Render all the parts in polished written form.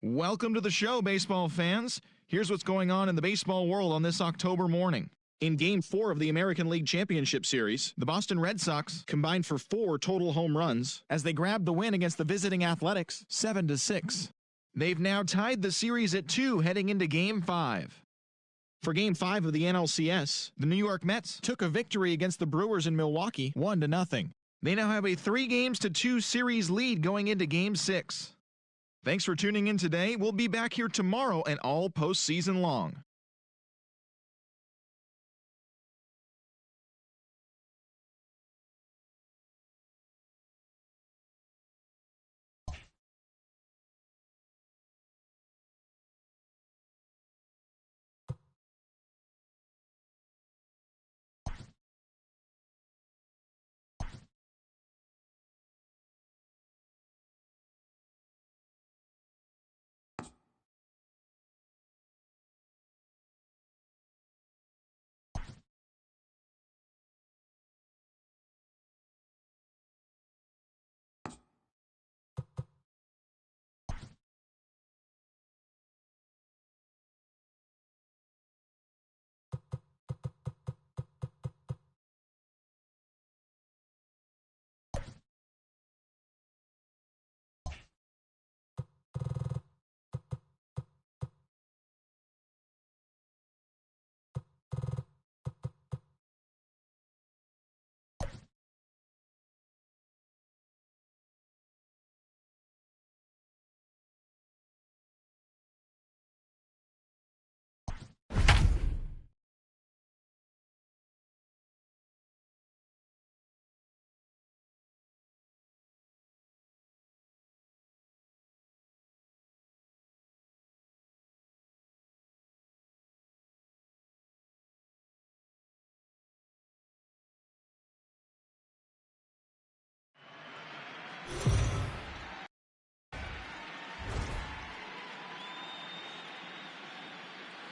Welcome to the show, baseball fans. Here's what's going on in the baseball world on this October morning. In Game 4 of the American League Championship Series, the Boston Red Sox combined for 4 total home runs as they grabbed the win against the visiting Athletics 7-6. They've now tied the series at 2 heading into Game 5. For Game 5 of the NLCS, the New York Mets took a victory against the Brewers in Milwaukee 1-0. They now have a 3-2 series lead going into Game 6. Thanks for tuning in today. We'll be back here tomorrow and all postseason long.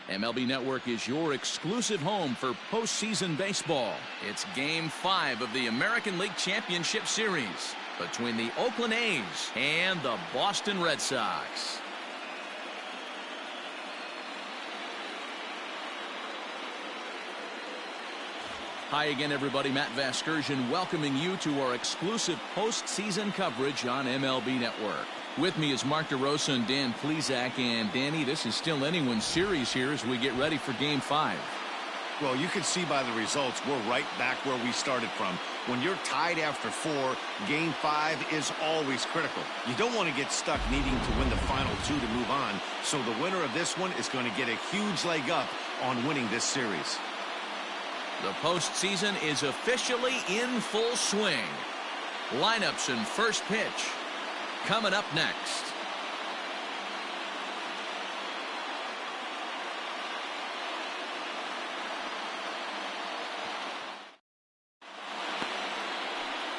MLB Network is your exclusive home for postseason baseball. It's Game 5 of the American League Championship Series between the Oakland A's and the Boston Red Sox. Hi again, everybody. Matt Vasgersian welcoming you to our exclusive postseason coverage on MLB Network. With me is Mark DeRosa and Dan Plesac. And Danny, this is still anyone's series here as we get ready for Game 5. Well, you can see by the results, we're right back where we started from. When you're tied after 4, Game 5 is always critical. You don't want to get stuck needing to win the final 2 to move on. So the winner of this one is going to get a huge leg up on winning this series. The postseason is officially in full swing. Lineups and first pitch coming up next.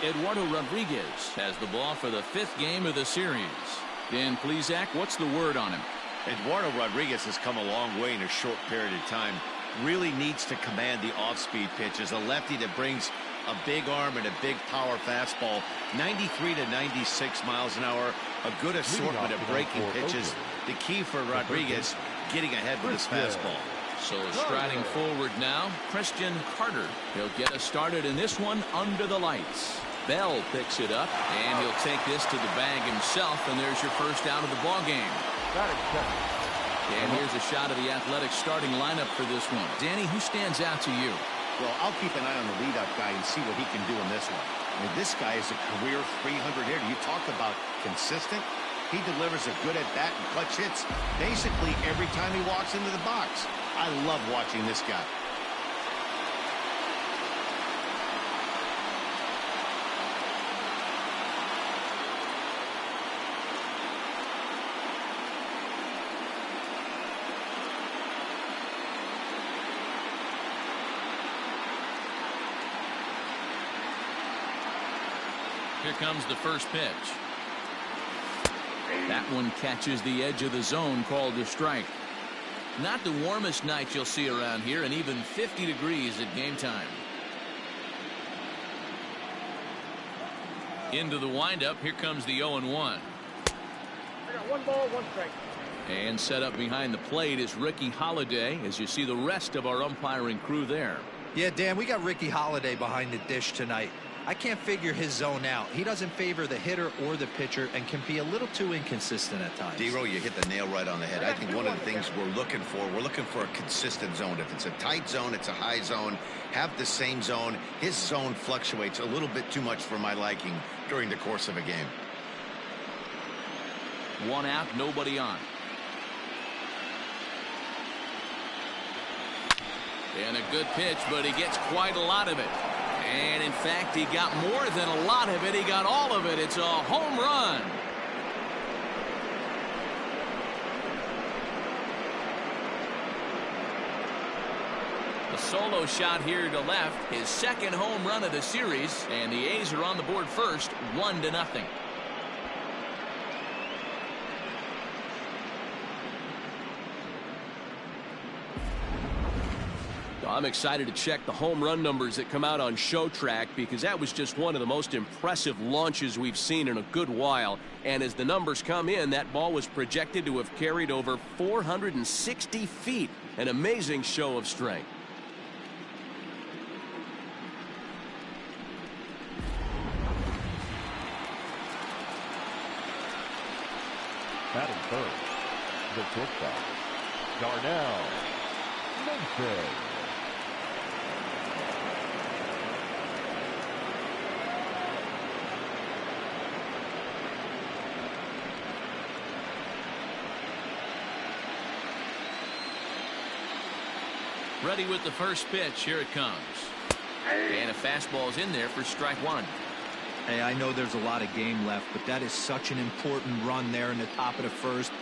Eduardo Rodriguez has the ball for the 5th game of the series. Dan Plesac, what's the word on him? Eduardo Rodriguez has come a long way in a short period of time. Really needs to command the off-speed pitch as a lefty that brings a big arm and a big power fastball. 93 to 96 miles an hour. A good assortment of breaking pitches. The key for Rodriguez, getting ahead with his fastball. So striding forward now, Christian Carter. He'll get us started in this one under the lights. Bell picks it up, and he'll take this to the bag himself, and there's your first out of the ball game. And here's a shot of the Athletics starting lineup for this one. Danny, who stands out to you? Well, I'll keep an eye on the leadoff guy and see what he can do in this one. I mean, this guy is a career 300 hitter. You talk about consistent. He delivers a good at-bat and clutch hits basically every time he walks into the box. I love watching this guy. Here comes the first pitch. That one catches the edge of the zone, called a strike. Not the warmest night you'll see around here, and even 50 degrees at game time. Into the windup. Here comes the 0-1. I got 1 ball, 1 strike. And set up behind the plate is Ricky Holiday, as you see the rest of our umpiring crew there. Yeah, Dan, we got Ricky Holiday behind the dish tonight. I can't figure his zone out. He doesn't favor the hitter or the pitcher and can be a little too inconsistent at times. D-Row, you hit the nail right on the head. I think one of the things we're looking for a consistent zone. If it's a tight zone, it's a high zone. Have the same zone. His zone fluctuates a little bit too much for my liking during the course of a game. 1 out, nobody on. And a good pitch, but he gets quite a lot of it. And in fact, he got more than a lot of it. He got all of it. It's a home run. A solo shot here to left. His second home run of the series. And the A's are on the board first, 1-0. I'm excited to check the home run numbers that come out on ShowTrack, because that was just one of the most impressive launches we've seen in a good while. And as the numbers come in, that ball was projected to have carried over 460 feet. An amazing show of strength. Batting third, the shortstop, Darnell Memphis. Ready with the first pitch. Here it comes. And a fastball is in there for strike 1. Hey, I know there's a lot of game left, but that is such an important run there in the top of the first.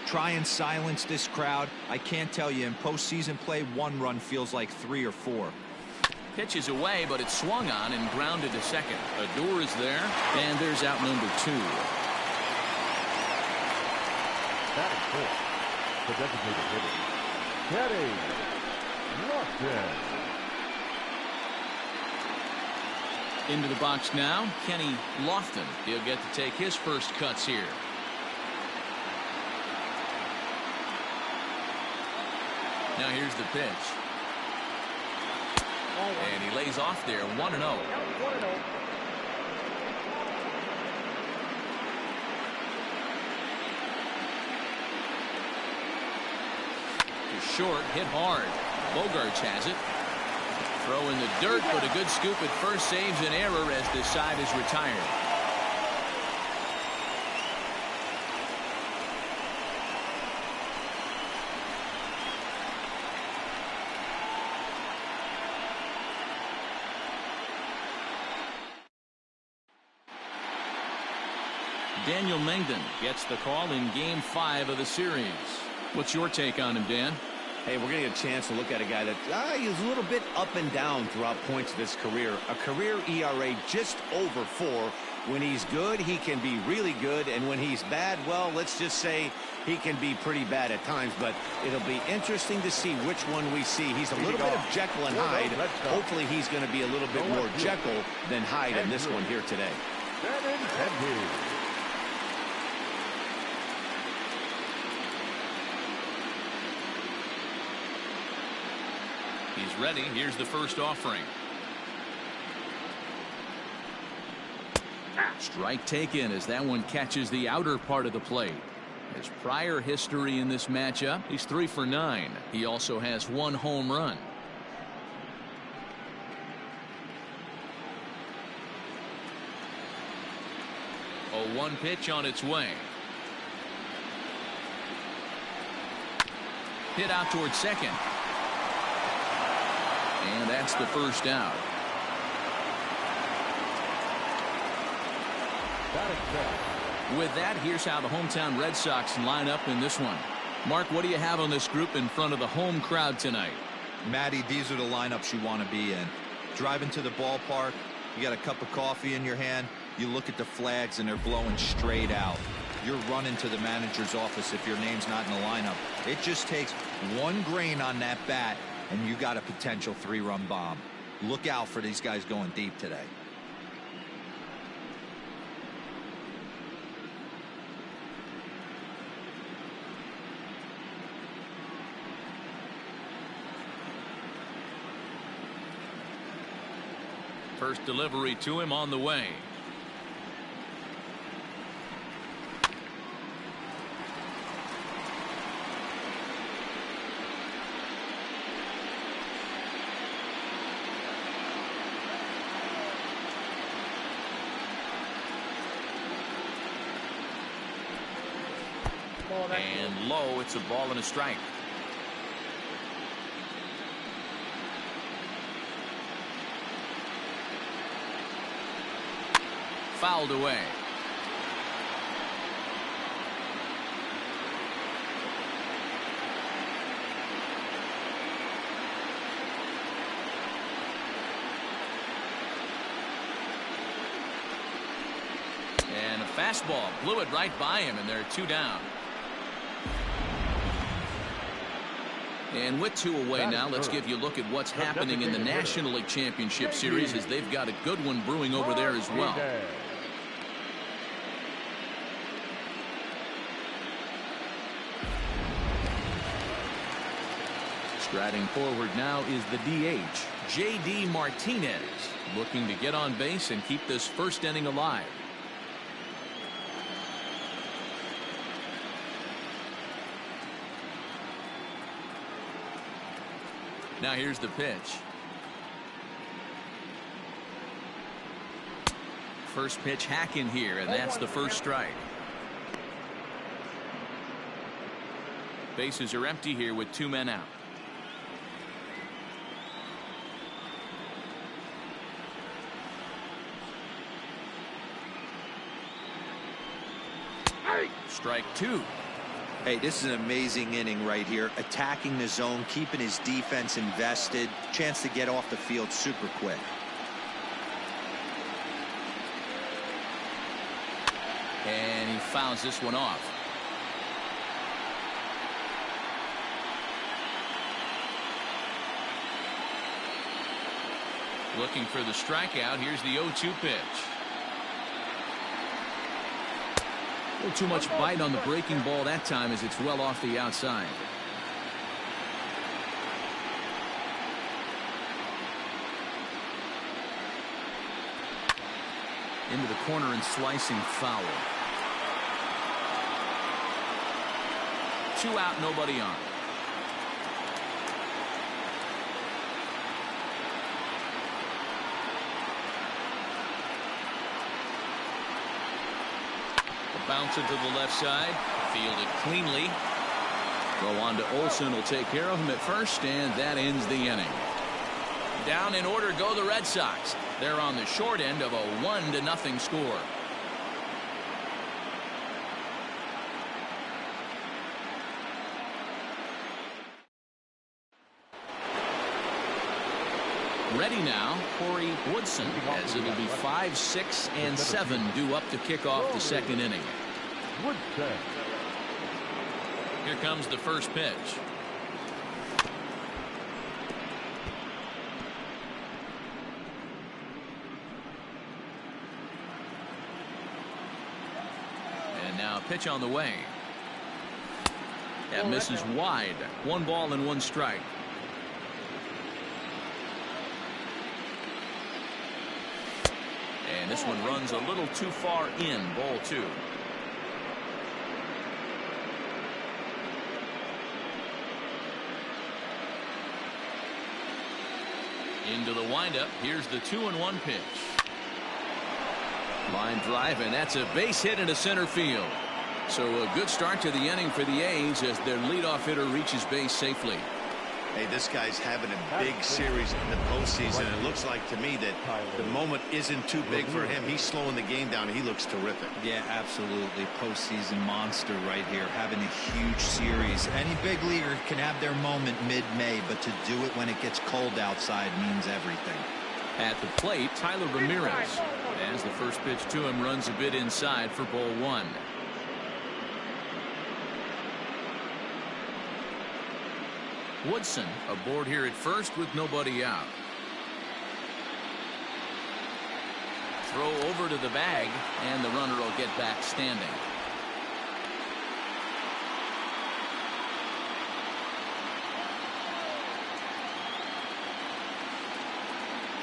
Try and silence this crowd. I can't tell you, in postseason play, 1 run feels like 3 or 4. Pitch is away, but it's swung on and grounded to second. Adore is there, and there's out number 2. Batting fourth, the designated hitter, Teddy Lofton. Into the box now, Kenny Lofton. He'll get to take his first cuts here. Now here's the pitch. And he lays off there, 1-0. Short, hit hard. Bogarts has it. Throw in the dirt, but a good scoop at first saves an error as this side is retired. Daniel Mengden gets the call in Game 5 of the series. What's your take on him, Dan? Hey, we're going to get a chance to look at a guy that he's a little bit up and down throughout points of his career. A career ERA just over 4. When he's good, he can be really good. And when he's bad, well, let's just say he can be pretty bad at times. But it'll be interesting to see which one we see. He's a little bit of Jekyll and Hyde. Hopefully he's going to be a little bit more Jekyll than Hyde in this one here today. He's ready. Here's the first offering. Strike taken as that one catches the outer part of the plate. His prior history in this matchup, he's 3 for 9. He also has 1 home run. A 1 pitch on its way. Hit out towards second. And that's the first out. With that, here's how the hometown Red Sox line up in this one. Mark, what do you have on this group in front of the home crowd tonight? Matty, these are the lineups you want to be in. Driving to the ballpark, you got a cup of coffee in your hand, you look at the flags and they're blowing straight out. You're running to the manager's office if your name's not in the lineup. It just takes 1 grain on that bat and you got a potential 3-run bomb. Look out for these guys going deep today. First delivery to him on the way. And low, it's a ball and a strike. Fouled away. And a fastball blew it right by him, and they're 2 down. And with 2 away now, let's give you a look at what's happening in the National League Championship Series, as they've got a good one brewing over there as well. Striding forward now is the DH, J.D. Martinez, looking to get on base and keep this first inning alive. Now here's the pitch. First pitch hacking here, and that's the first strike. Bases are empty here with 2 men out. Strike 2. Hey, this is an amazing inning right here. Attacking the zone, keeping his defense invested. Chance to get off the field super quick. And he fouls this one off. Looking for the strikeout. Here's the 0-2 pitch. A little too much bite on the breaking ball that time, as it's well off the outside. Into the corner and slicing foul. 2 out, nobody on. Bounce it to the left side, fielded cleanly. Go on to Olsen, will take care of him at first, and that ends the inning. Down in order go the Red Sox. They're on the short end of a 1-0 score. Ready now, Corey Woodson, as it'll be 5, 6, and 7 due up to kick off the second inning. Here comes the first pitch. And now pitch on the way. That misses wide. 1 ball and 1 strike. And this one runs a little too far in. Ball 2. Into the windup. Here's the 2-1 pitch. Line drive, and that's a base hit into center field. So a good start to the inning for the A's as their leadoff hitter reaches base safely. Hey, this guy's having a big series in the postseason. It looks like to me that the moment isn't too big for him. He's slowing the game down. He looks terrific. Yeah, absolutely. Postseason monster right here. Having a huge series. Any big leaguer can have their moment mid-May, but to do it when it gets cold outside means everything. At the plate, Tyler Ramirez. As the first pitch to him runs a bit inside for ball 1. Woodson aboard here at first with nobody out. Throw over to the bag, and the runner will get back standing.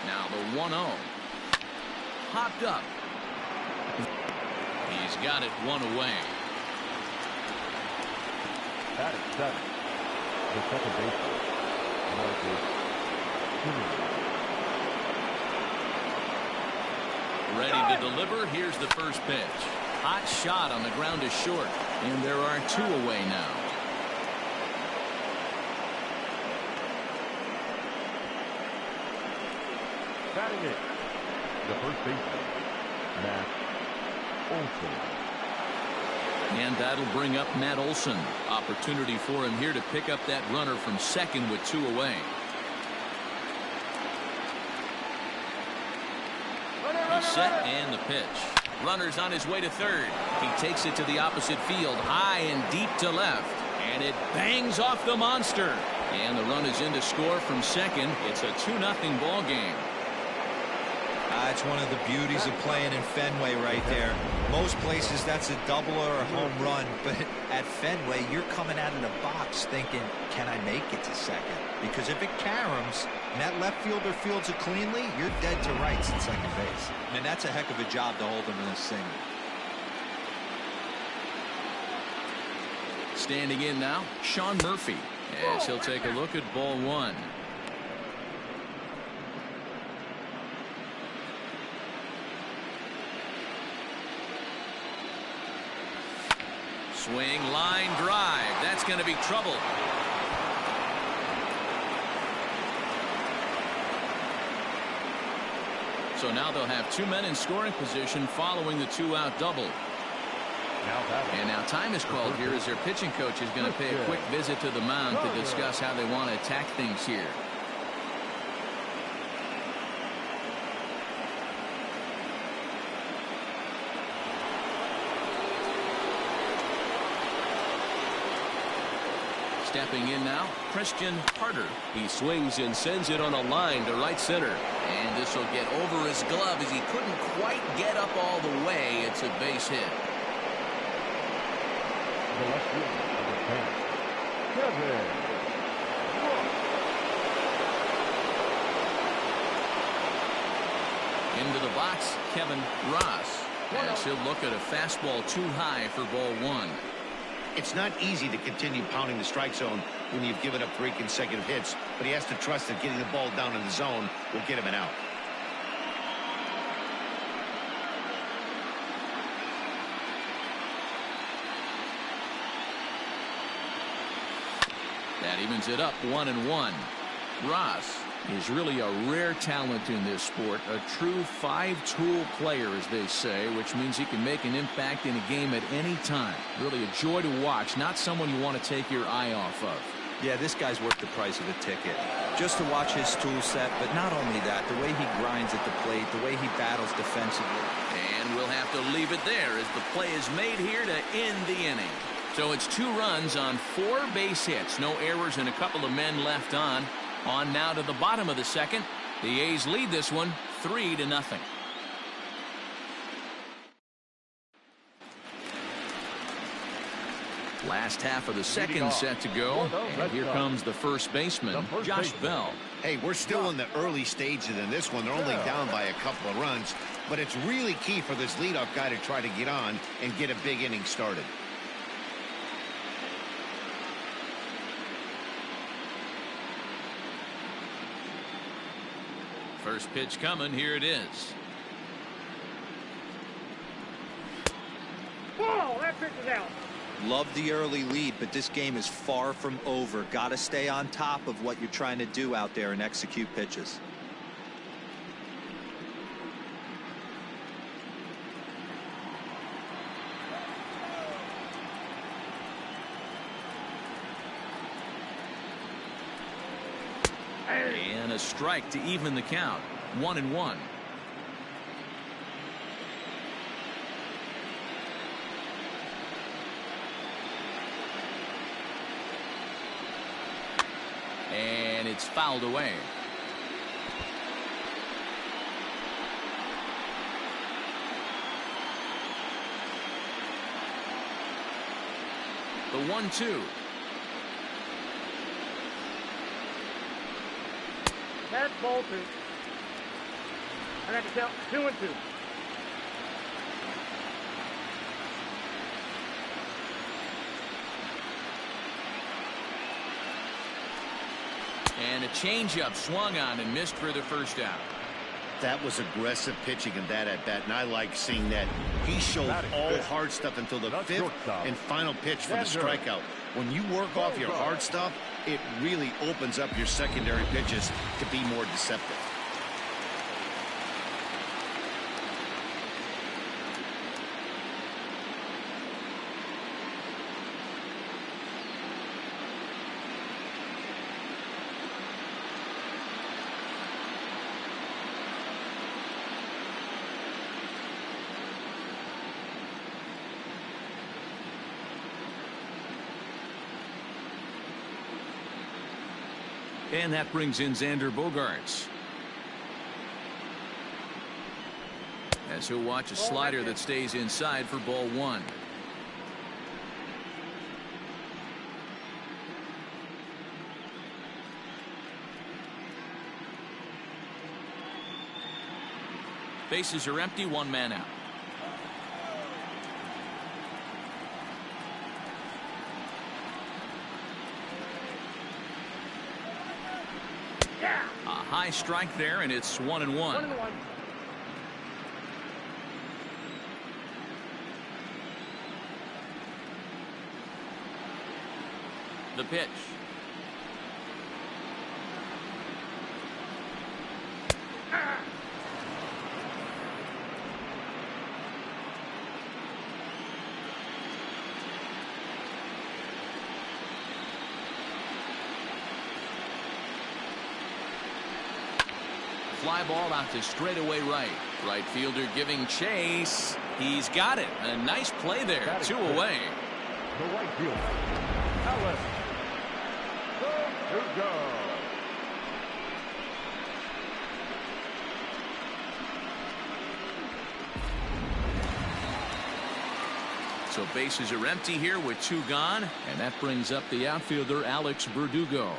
Now the 1-0. popped up. He's got it one away. Batting seven, the second baseman, Marcus Stroman. Ready to deliver. Here's the first pitch. Hot shot on the ground is short, and there are two away now. Batting it, the first baseman, Matt Olson. And that'll bring up Matt Olson. Opportunity for him here to pick up that runner from second with two away. He's set and the pitch. Runner's on his way to third. He takes it to the opposite field, high and deep to left. And it bangs off the monster. And the run is in to score from second. It's a 2-0 ball game. It's one of the beauties of playing in Fenway right there. Most places that's a double or a home run, but at Fenway you're coming out of the box thinking, can I make it to second? Because if it caroms and that left fielder fields it cleanly, you're dead to rights at second base. And that's a heck of a job to hold him in a single. Standing in now, Sean Murphy, as he'll take a look at ball one. Swing, line drive. That's going to be trouble. So now they'll have two men in scoring position following the two-out double. And now time is called here as their pitching coach is going to pay a quick visit to the mound to discuss how they want to attack things here. Stepping in now, Christian Carter. He swings and sends it on a line to right center. And this will get over his glove as he couldn't quite get up all the way. It's a base hit. The left fielder, number 10, Kevin Ross. Into the box, Kevin Ross. As he'll look at a fastball too high for ball one. It's not easy to continue pounding the strike zone when you've given up 3 consecutive hits, but he has to trust that getting the ball down in the zone will get him an out. That evens it up 1-1. Ross is really a rare talent in this sport, a true 5-tool player, as they say, which means he can make an impact in a game at any time. Really a joy to watch, not someone you want to take your eye off of. Yeah, this guy's worth the price of a ticket. Just to watch his tool set, but not only that, the way he grinds at the plate, the way he battles defensively. And we'll have to leave it there as the play is made here to end the inning. So it's 2 runs on 4 base hits, no errors and a couple of men left on. On now to the bottom of the second. The A's lead this one 3-0. Last half of the second set to go. And here comes the first baseman, Josh Bell. Hey, we're still in the early stages in this one. They're only down by a couple of runs, but it's really key for this leadoff guy to try to get on and get a big inning started. First pitch coming. Here it is. Whoa, that pitch is out. Love the early lead, but this game is far from over. Got to stay on top of what you're trying to do out there and execute pitches. And a strike to even the count. 1-1. And it's fouled away. The 1-2. That's ball 2. I got to count 2-2. And a changeup swung on and missed for the first out. That was aggressive pitching in that at-bat, and I like seeing that. He showed all hard stuff until the fifth and final pitch for the strikeout. When you work off your hard stuff, it really opens up your secondary pitches to be more deceptive. And that brings in Xander Bogaerts. As he'll watch a slider that stays inside for ball one. Bases are empty, one man out. A high strike there, and it's 1-1. The pitch. Fly ball out to straightaway right. Right fielder giving chase. He's got it. A nice play there. 2 away. The right fielder, Alex. Good to go. So bases are empty here with 2 gone, and that brings up the outfielder Alex Verdugo.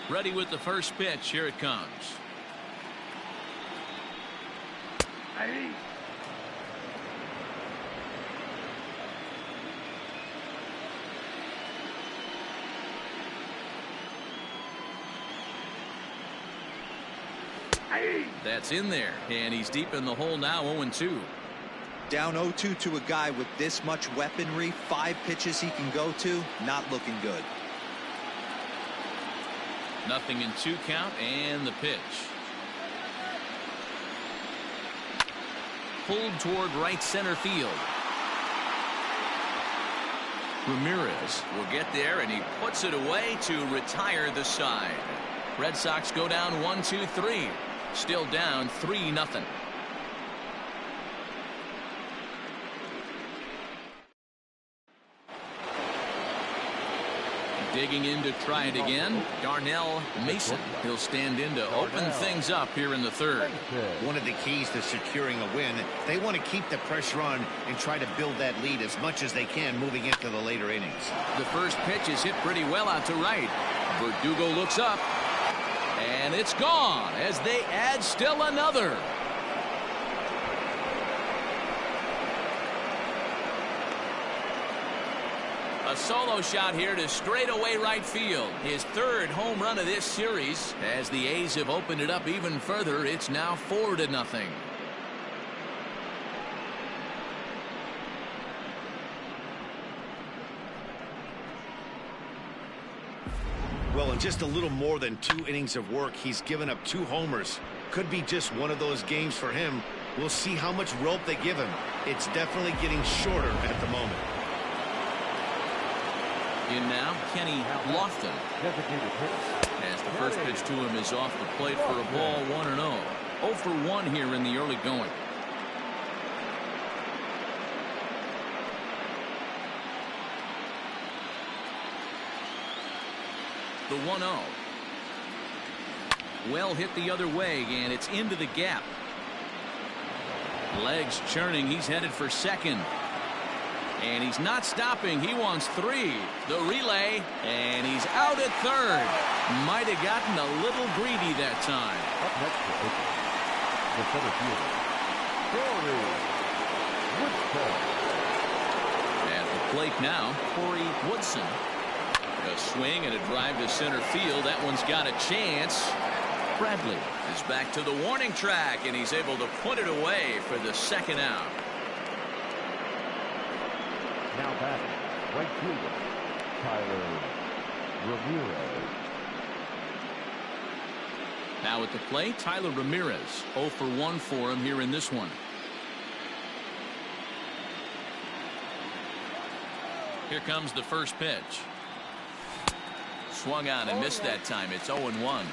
Ready with the first pitch. Here it comes. That's in there, and he's deep in the hole now. 0-2. Down 0-2 to a guy with this much weaponry, 5 pitches he can go to, not looking good. Nothing in 2 count, and the pitch. Pulled toward right center field. Ramirez will get there, and he puts it away to retire the side. Red Sox go down 1-2-3. Still down 3-0. Digging in to try it again. Darnell Mason. He'll stand in to open things up here in the third. One of the keys to securing a win, they want to keep the pressure on and try to build that lead as much as they can moving into the later innings. The first pitch is hit pretty well out to right. Verdugo looks up, and it's gone as they add still another. A solo shot here to straightaway right field. His 3rd home run of this series. As the A's have opened it up even further, it's now 4-0. Well, in just a little more than 2 innings of work, he's given up 2 homers. Could be just one of those games for him. We'll see how much rope they give him. It's definitely getting shorter at the moment. In now, Kenny Lofton. As the first pitch to him is off the plate for a ball, 1-0. 0 for 1 here in the early going. The 1-0. Well hit the other way, and it's into the gap. Legs churning. He's headed for second. And he's not stopping. He wants 3. The relay, and he's out at third. Might have gotten a little greedy that time. Up next, the center fielder, At the plate now, Corey Woodson. A swing and a drive to center field. That one's got a chance. Bradley is back to the warning track, and he's able to put it away for the second out. Now batting, right fielder, Tyler Ramirez. Now at the plate, Tyler Ramirez. 0 for 1 for him here in this one. Here comes the first pitch. Swung on and missed that time. It's 0-1.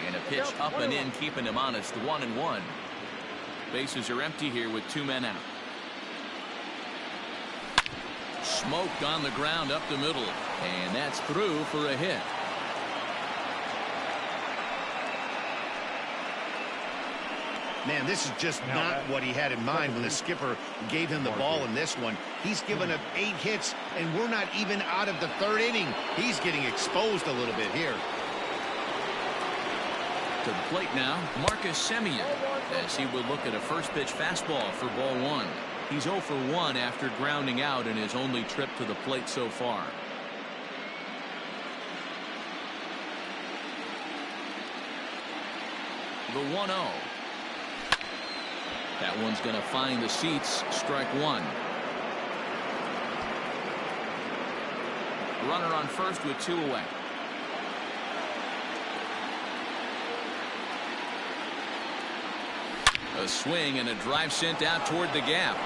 And a pitch up and in, keeping him honest. 1-1. Bases are empty here with 2 men out. Smoked on the ground up the middle, and that's through for a hit. Man, this is just not what he had in mind when the skipper gave him the ball in this one. He's given up 8 hits, and we're not even out of the 3rd inning. He's getting exposed a little bit here. To the plate now, Marcus Semien, as he will look at a first pitch fastball for ball 1. He's 0 for 1 after grounding out in his only trip to the plate so far. The 1-0. That one's going to find the seats. Strike 1. Runner on first with 2 away. A swing and a drive sent out toward the gap.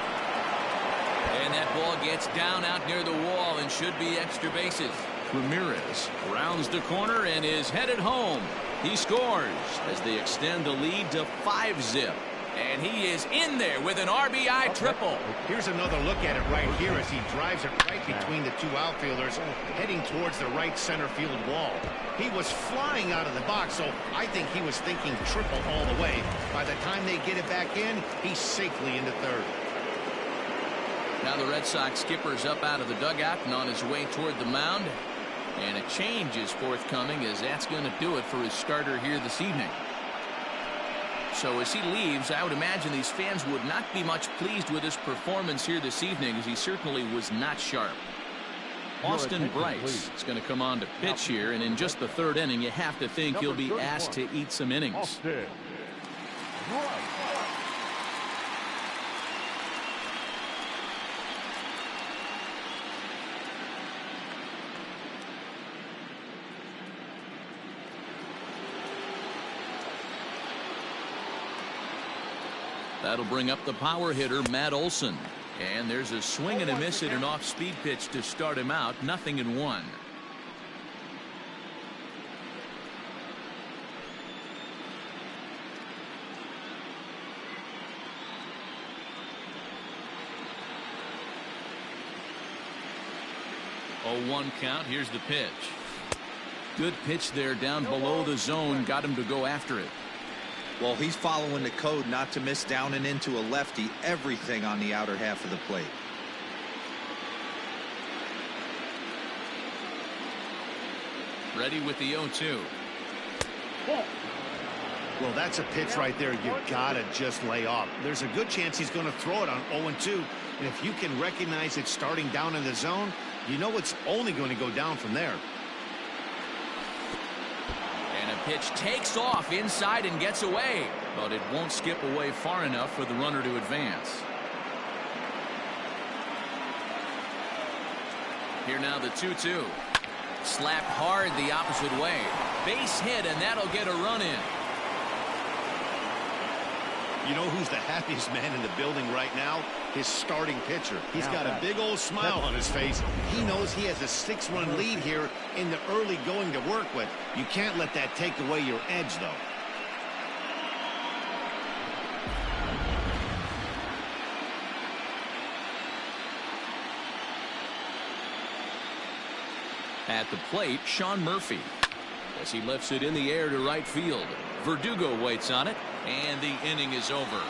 And that ball gets down out near the wall and should be extra bases. Ramirez rounds the corner and is headed home. He scores as they extend the lead to 5-zip. And he is in there with an RBI triple. Here's another look at it right here as he drives it right between the 2 outfielders, heading towards the right center field wall. He was flying out of the box, so I think he was thinking triple all the way. By the time they get it back in, he's safely into 3rd. Now the Red Sox skipper's up out of the dugout and on his way toward the mound. And a change is forthcoming, as that's going to do it for his starter here this evening. So as he leaves, I would imagine these fans would not be much pleased with his performance here this evening, as he certainly was not sharp. Austin Bryce is going to come on to pitch here, and in just the 3rd inning, you have to think he'll be asked to eat some innings. That'll bring up the power hitter, Matt Olson. And there's a swing and a miss at an off-speed pitch to start him out. 0-1. Oh, 1 count. Here's the pitch. Good pitch there down below the zone. Got him to go after it. Well, he's following the code not to miss down and into a lefty. Everything on the outer half of the plate. Ready with the 0-2. Well, that's a pitch right there you gotta just lay off. There's a good chance he's going to throw it on 0-2. And if you can recognize it starting down in the zone, you know it's only going to go down from there. Pitch takes off inside and gets away, but it won't skip away far enough for the runner to advance. Here now the 2-2. Slapped hard the opposite way. Base hit, and that'll get a run in. You know who's the happiest man in the building right now? His starting pitcher. He's got a big old smile on his face. He knows he has a 6-run lead here in the early going to work with. You can't let that take away your edge, though. At the plate, Sean Murphy, as he lifts it in the air to right field. Verdugo waits on it, and the inning is over.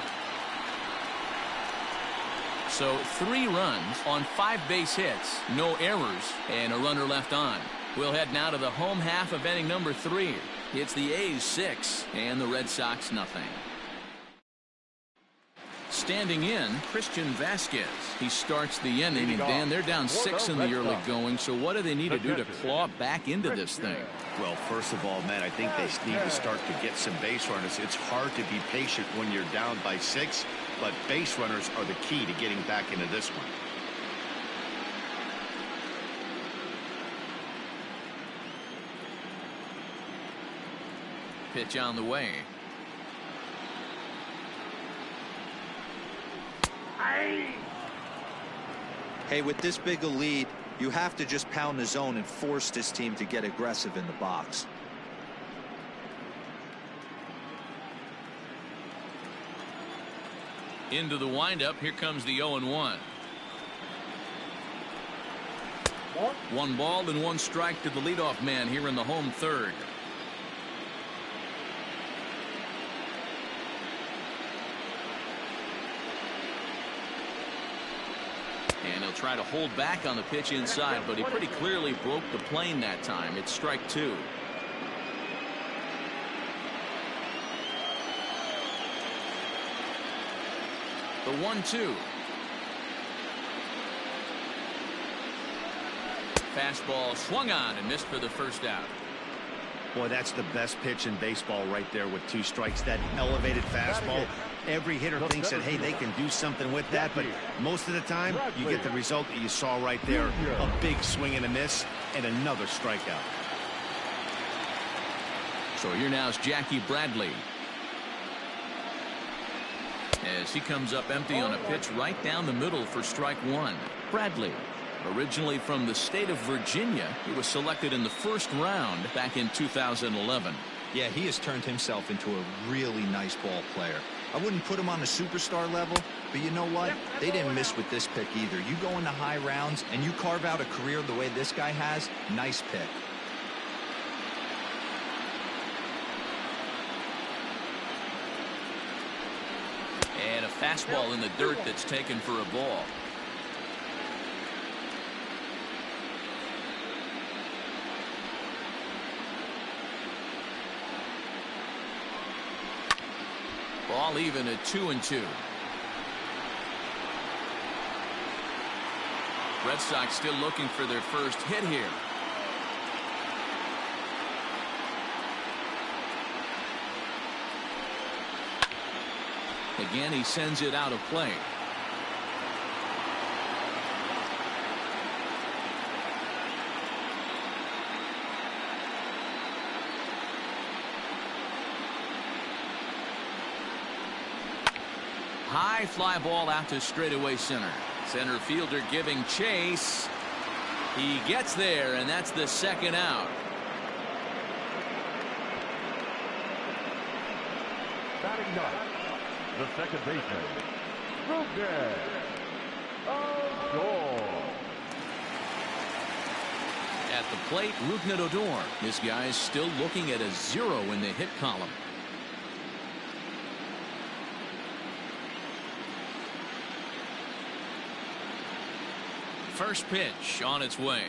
So 3 runs on 5 base hits, no errors, and a runner left on. We'll head now to the home half of inning number 3. It's the A's 6 and the Red Sox nothing. Standing in, Christian Vasquez. He starts the inning, and Dan, they're down 6 in the early going, so what do they need to do to claw back into this thing? Well, first of all, Matt, I think they need to start to get some base runners. It's hard to be patient when you're down by 6, but base runners are the key to getting back into this one. Pitch on the way. Hey, with this big a lead, you have to just pound the zone and force this team to get aggressive in the box. Into the windup. Here comes the 0-1. 1 ball and 1 strike to the leadoff man here in the home third. And he'll try to hold back on the pitch inside, but he pretty clearly broke the plane that time. It's strike 2. The 1-2. Fastball swung on and missed for the first out. Boy, that's the best pitch in baseball right there with 2 strikes. That elevated fastball. Every hitter thinks that, hey, they can do something with that, but most of the time you get the result that you saw right there. A big swing and a miss and another strikeout. So here now is Jackie Bradley. As he comes up empty on a pitch right down the middle for strike 1. Bradley, originally from the state of Virginia, he was selected in the first round back in 2011. Yeah, he has turned himself into a really nice ball player. I wouldn't put him on the superstar level, but you know what? They didn't miss with this pick either. You go into high rounds and you carve out a career the way this guy has. Nice pick. And a fastball in the dirt that's taken for a ball. Ball even at 2-2. Red Sox still looking for their first hit here. Again, he sends it out of play. High fly ball out to straightaway center. Center fielder giving chase. He gets there, and that's the second out. Batting ninth, the second baseman, Oakland. At the plate, Rougned Odor. This guy is still looking at a 0 in the hit column. First pitch on its way.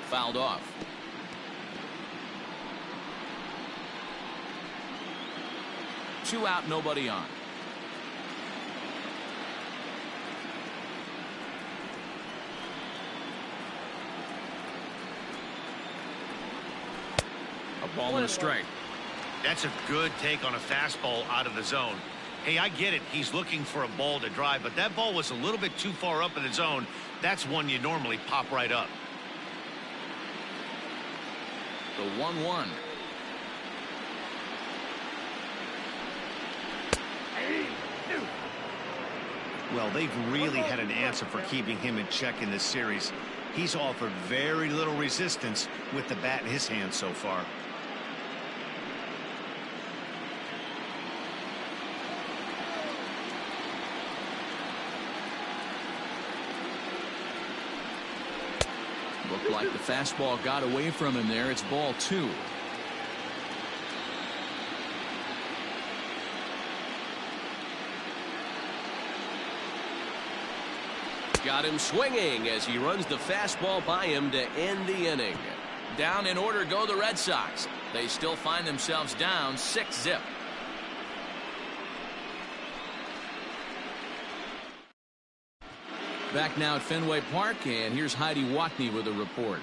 Fouled off. Two out, nobody on. A ball and a strike. That's a good take on a fastball out of the zone. Hey, I get it. He's looking for a ball to drive, but that ball was a little bit too far up in the zone. That's one you normally pop right up. The 1-1. Well, they've really had an answer for keeping him in check in this series. He's offered very little resistance with the bat in his hand so far. Looked like the fastball got away from him there. It's ball 2. Got him swinging as he runs the fastball by him to end the inning. Down in order go the Red Sox. They still find themselves down 6-0. Back now at Fenway Park, and here's Heidi Watney with a report.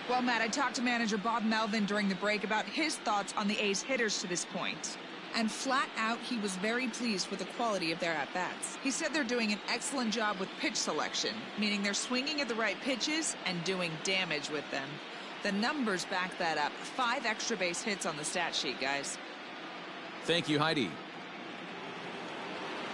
Well, Matt, I talked to manager Bob Melvin during the break about his thoughts on the A's hitters to this point. And flat out, he was very pleased with the quality of their at-bats. He said they're doing an excellent job with pitch selection, meaning they're swinging at the right pitches and doing damage with them. The numbers back that up. 5 extra base hits on the stat sheet, guys. Thank you, Heidi.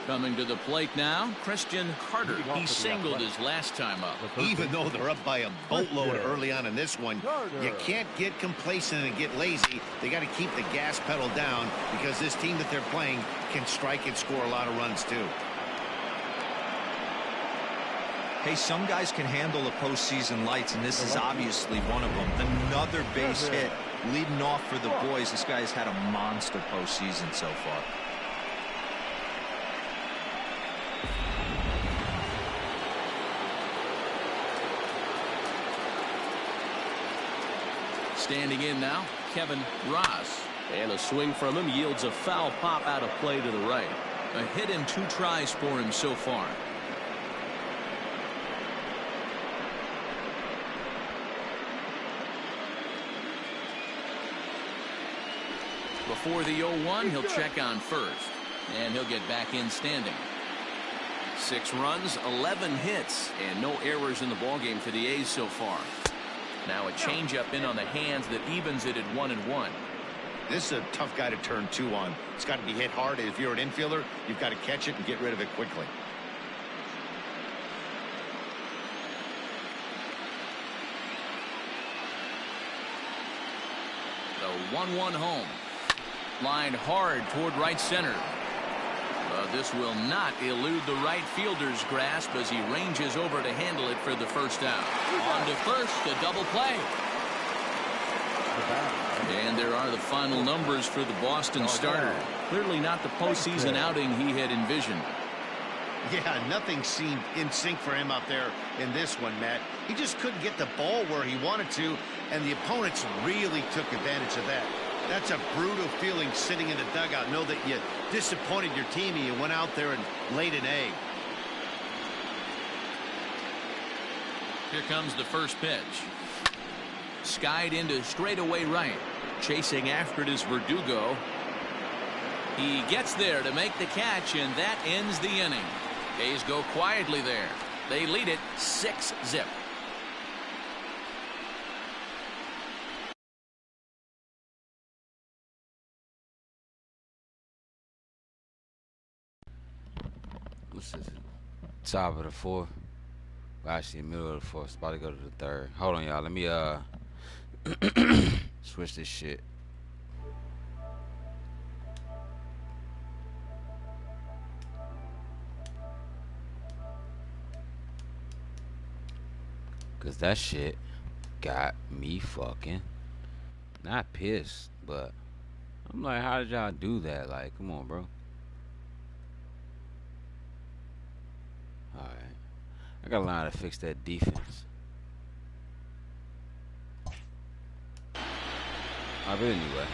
Coming to the plate now, Christian Carter. He singled his last time up. Even though they're up by a boatload early on in this one, you can't get complacent and get lazy. They got to keep the gas pedal down because this team that they're playing can strike and score a lot of runs too. Hey, some guys can handle the postseason lights, and this is obviously one of them. Another base hit leading off for the boys. This guy's had a monster postseason so far. Standing in now, Kevin Ross. And a swing from him yields a foul pop out of play to the right. A hit and 2 tries for him so far. Before the 0-1, he'll check on first. And he'll get back in standing. 6 runs, 11 hits, and no errors in the ballgame for the A's so far. Now a changeup in on the hands that evens it at 1-1. This is a tough guy to turn 2 on. It's got to be hit hard. If you're an infielder, you've got to catch it and get rid of it quickly. The 1-1 home. Lined hard toward right center. This will not elude the right fielder's grasp as he ranges over to handle it for the first out. On to first, a double play. And there are the final numbers for the Boston starter. Clearly not the postseason outing he had envisioned. Yeah, nothing seemed in sync for him out there in this one, Matt. He just couldn't get the ball where he wanted to, and the opponents really took advantage of that. That's a brutal feeling sitting in the dugout. Know that you disappointed your team and you went out there and laid an egg. Here comes the first pitch. Skied into straightaway right. Chasing after it is Verdugo. He gets there to make the catch, and that ends the inning. A's go quietly there. They lead it 6-0. This is top of the 4th. Well, actually, middle of the 4th. It's about to go to the 3rd. Hold on, y'all. Let me switch this shit. Cause that shit got me fucking not pissed, but I'm like, how did y'all do that? Like, come on, bro. Alright. I gotta learn how to fix that defense. But anyway.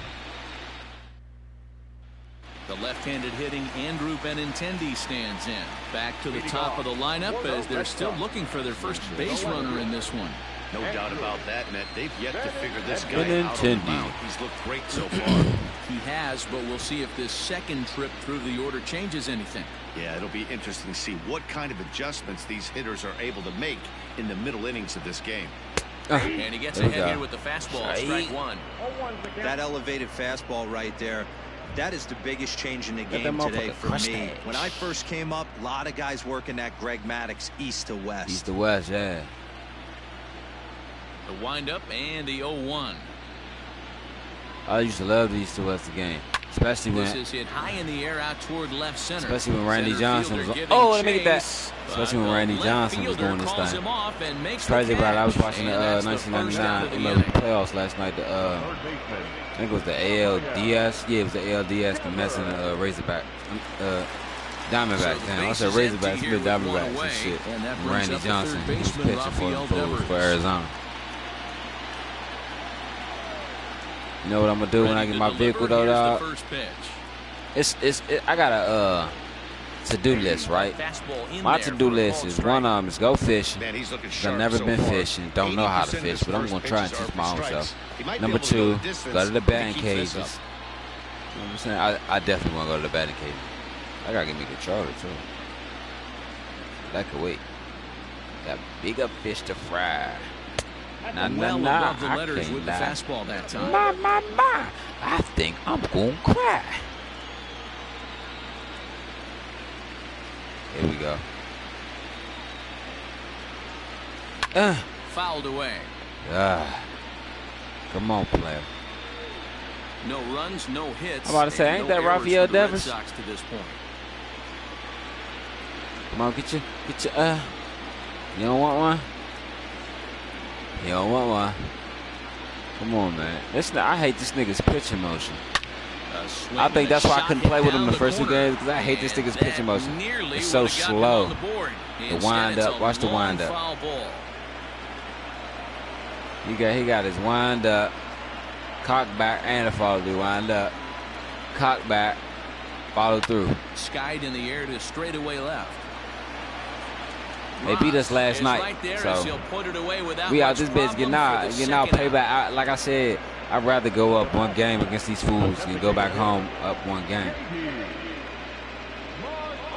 The left-handed hitting Andrew Benintendi stands in. Back to the top of the lineup as they're still looking for their first base runner in this one. No doubt about that, Matt. They've yet to figure this guy out on the mound. He's looked great so far. He has, but we'll see if this second trip through the order changes anything. Yeah, it'll be interesting to see what kind of adjustments these hitters are able to make in the middle innings of this game. And he gets ahead here with the fastball. Strike 1. That elevated fastball right there. That is the biggest change in the game today for me. When I first came up, a lot of guys working that Greg Maddux east to west. East to west, yeah. The windup and the 0-1. I used to love the east to west game, especially when this is hit high in the air out toward left center. Especially when Randy Johnson was. Oh, let me get that. Especially when Randy Johnson was doing this thing. Crazy about it. I was watching the 1999 MLB playoffs last night. I think it was the ALDS. Yeah, it was the ALDS, the Mets and the Razorback. Diamondbacks, damn. I said Razorbacks, but Diamondbacks and shit. And Randy Johnson, who's pitching for Arizona. You know what I'm gonna do when I get my vehicle though, dog? I got a to-do list, right? My to-do list is one of them is go fishing. I've never been fishing, don't know how to fish, but I'm gonna try and teach my own self. Number 2, go to the batting cages. You know what I'm saying? I definitely want to go to the batting cages. I gotta get me a controller too. That could wait. Got bigger fish to fry. Nah, the letters with the fastball that time. My. I think I'm gonna cry. Here we go. Fouled away. Come on, player. No runs, no hits. I'm about to say, ain't that Rafael Devers? To this point. Come on, get your. You don't want one? You don't want one. Come on, man. I hate this nigga's pitching motion. I think that's why I couldn't play with him the first 2 games, because I hate this nigga's pitching motion. It's so slow. The wind up. Watch the wind up. He got his wind up, cock back, and a follow through. Wind up, cock back, follow through. Skied in the air to straightaway left. They beat us last night, so we out this bitch getting out payback. Like I said, I'd rather go up 1 game against these fools than go back home up 1 game.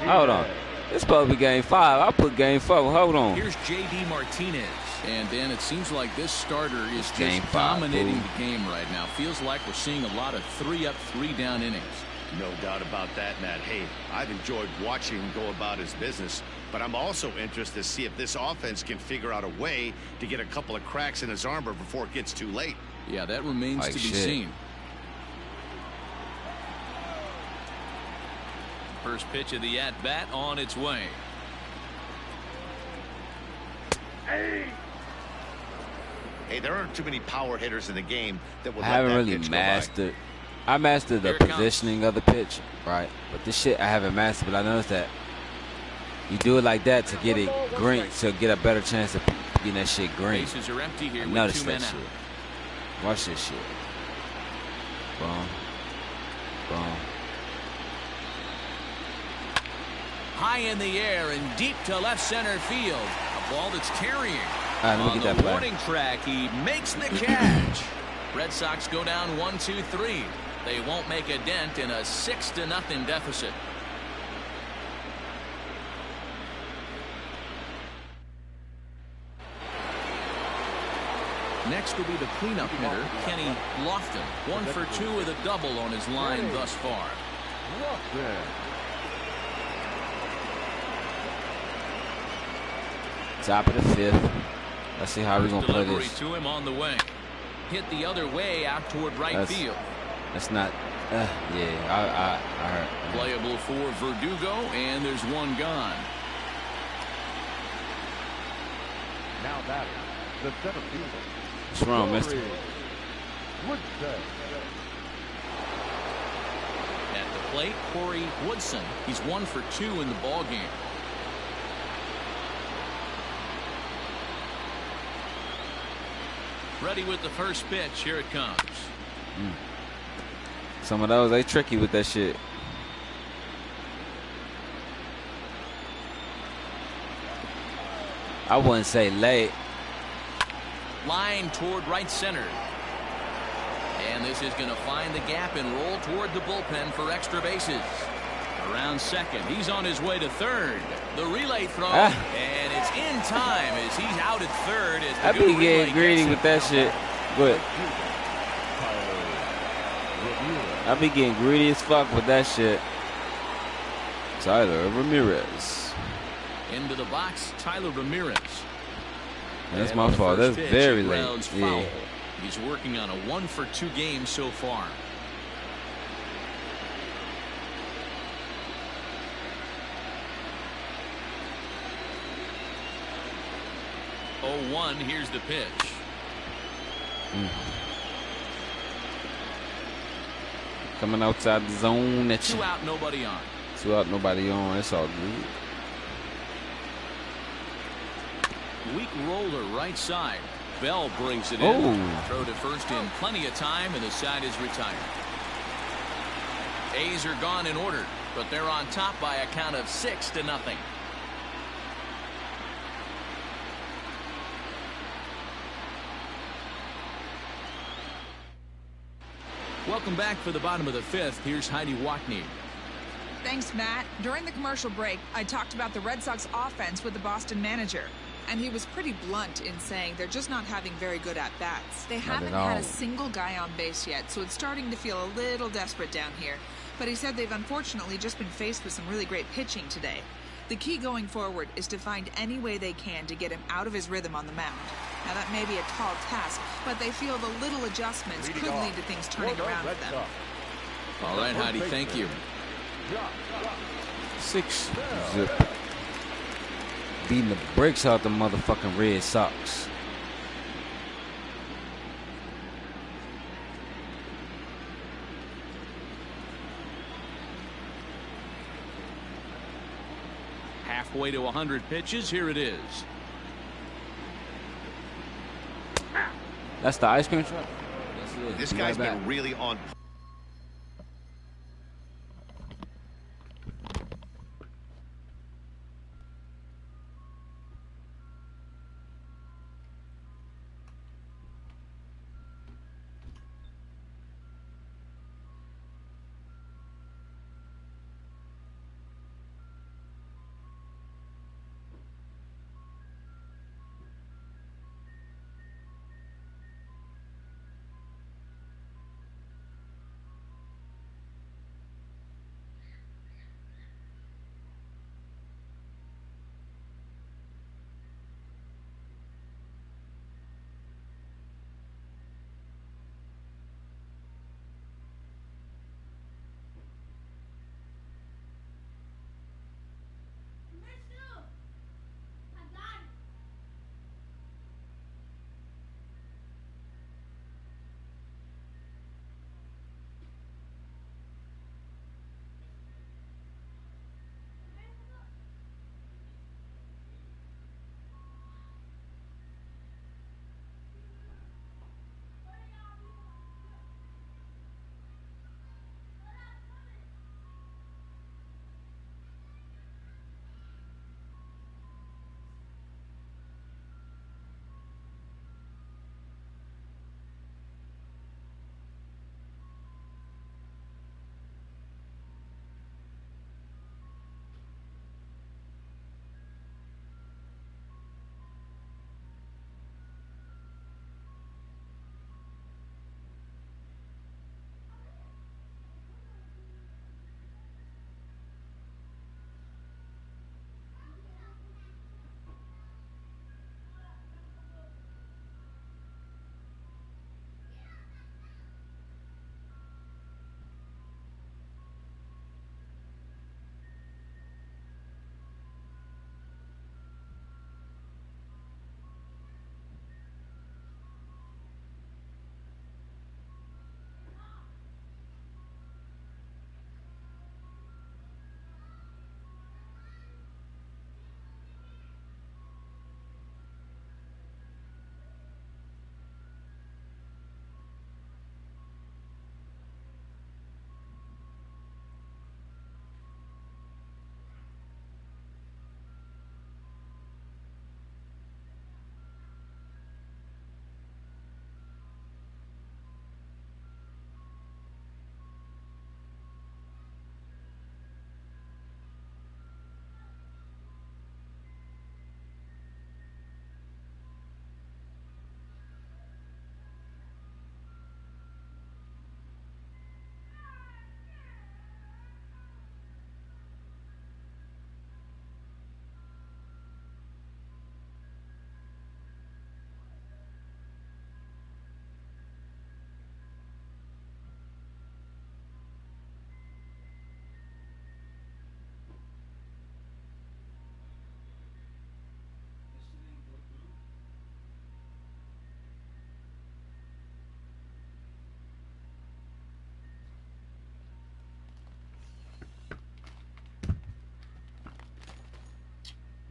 Hold on. It's supposed to be game 5. I put game 4. Hold on. Here's J.D. Martinez. And Dan, it seems like this starter is just dominating the game right now. Feels like we're seeing a lot of 3-up, 3-down innings. No doubt about that, Matt. Hey, I've enjoyed watching him go about his business, but I'm also interested to see if this offense can figure out a way to get a couple of cracks in his armor before it gets too late. Yeah, that remains to be seen. First pitch of the at-bat on its way. Hey, there aren't too many power hitters in the game that will. I haven't really mastered. I mastered the positioning of the pitch, right? But this shit I haven't mastered. But I noticed that you do it like that to get it green, to get a better chance of getting that shit green. Bases are empty here. I noticed that shit. Watch this shit. Boom. Boom. High in the air and deep to left center field. A ball that's carrying. All right, let me get that play. On the warning track, he makes the catch. Red Sox go down 1-2-3. They won't make a dent in a 6-0 deficit. Next will be the cleanup hitter, Kenny Lofton. 1 for 2 with a double on his line thus far. Top of the 5th. Let's see how we're going to play this. To him on the way. Hit the other way out toward right field. That's not. Yeah, I heard. Playable for Verdugo, and there's 1 gone. Now batting, the center fielder. What's wrong, mister? At the plate, Corey Woodson. He's 1 for 2 in the ball game. Ready with the first pitch. Here it comes. Some of those, they tricky with that shit. I wouldn't say late. Line toward right center. And this is going to find the gap and roll toward the bullpen for extra bases. Around second. He's on his way to third. The relay throw. And it's in time as he's out at third. I be getting greedy with that shit. But I be getting greedy as fuck with that shit. Tyler Ramirez. Into the box, Tyler Ramirez. That's my fault. That's very late. Yeah. He's working on a 1 for 2 game so far. Oh, 1. Here's the pitch. Coming outside the zone at you. 2 out, nobody on. Two out, nobody on. It's all good. Weak roller right side. Bell brings it in. Oh. Throw to first in plenty of time, and the side is retired. A's are gone in order, but they're on top by a count of 6-0. Welcome back for the bottom of the fifth. Here's Heidi Watney. Thanks, Matt. During the commercial break, I talked about the Red Sox offense with the Boston manager. And he was pretty blunt in saying they're just not having very good at-bats. They haven't had a single guy on base yet, so it's starting to feel a little desperate down here. But he said they've unfortunately just been faced with some really great pitching today. The key going forward is to find any way they can to get him out of his rhythm on the mound. Now, that may be a tall task, but they feel the little adjustments could lead to things turning around for them. All right, Heidi, thank you. 6-0. Beating the brakes out the motherfucking Red Sox. Halfway to 100 pitches. Here it is. That's the ice cream truck? That's it. This guy's been really on.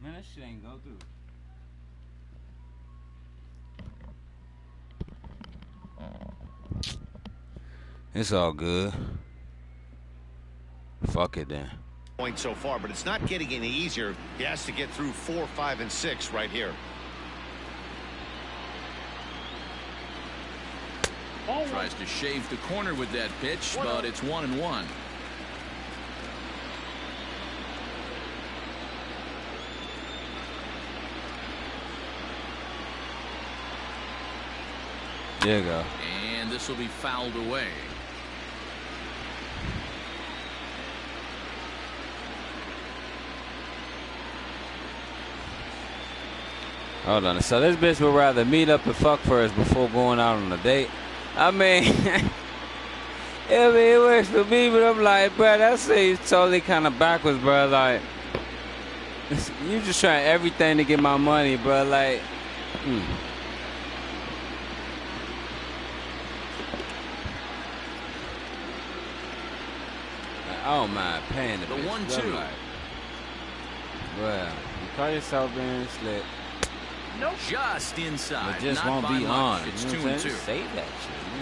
Man, that shit ain't go through. It's all good. Fuck it then. Point so far, but it's not getting any easier. He has to get through 4, 5, and 6 right here. Tries to shave the corner with that pitch, but it's 1-1. There you go. And this will be fouled away. Hold on. So this bitch would rather meet up and fuck first before going out on a date. I mean, it works for me, but I'm like, bro, that seems totally kind of backwards, bro. Like, you just trying everything to get my money, bro. Like, I don't mind paying the bitch. 1-2. Like, bro, you call yourself being slick. Nope. Just inside. It just Not won't be on. It's You know what I'm 2-2. saying? Say that shit. You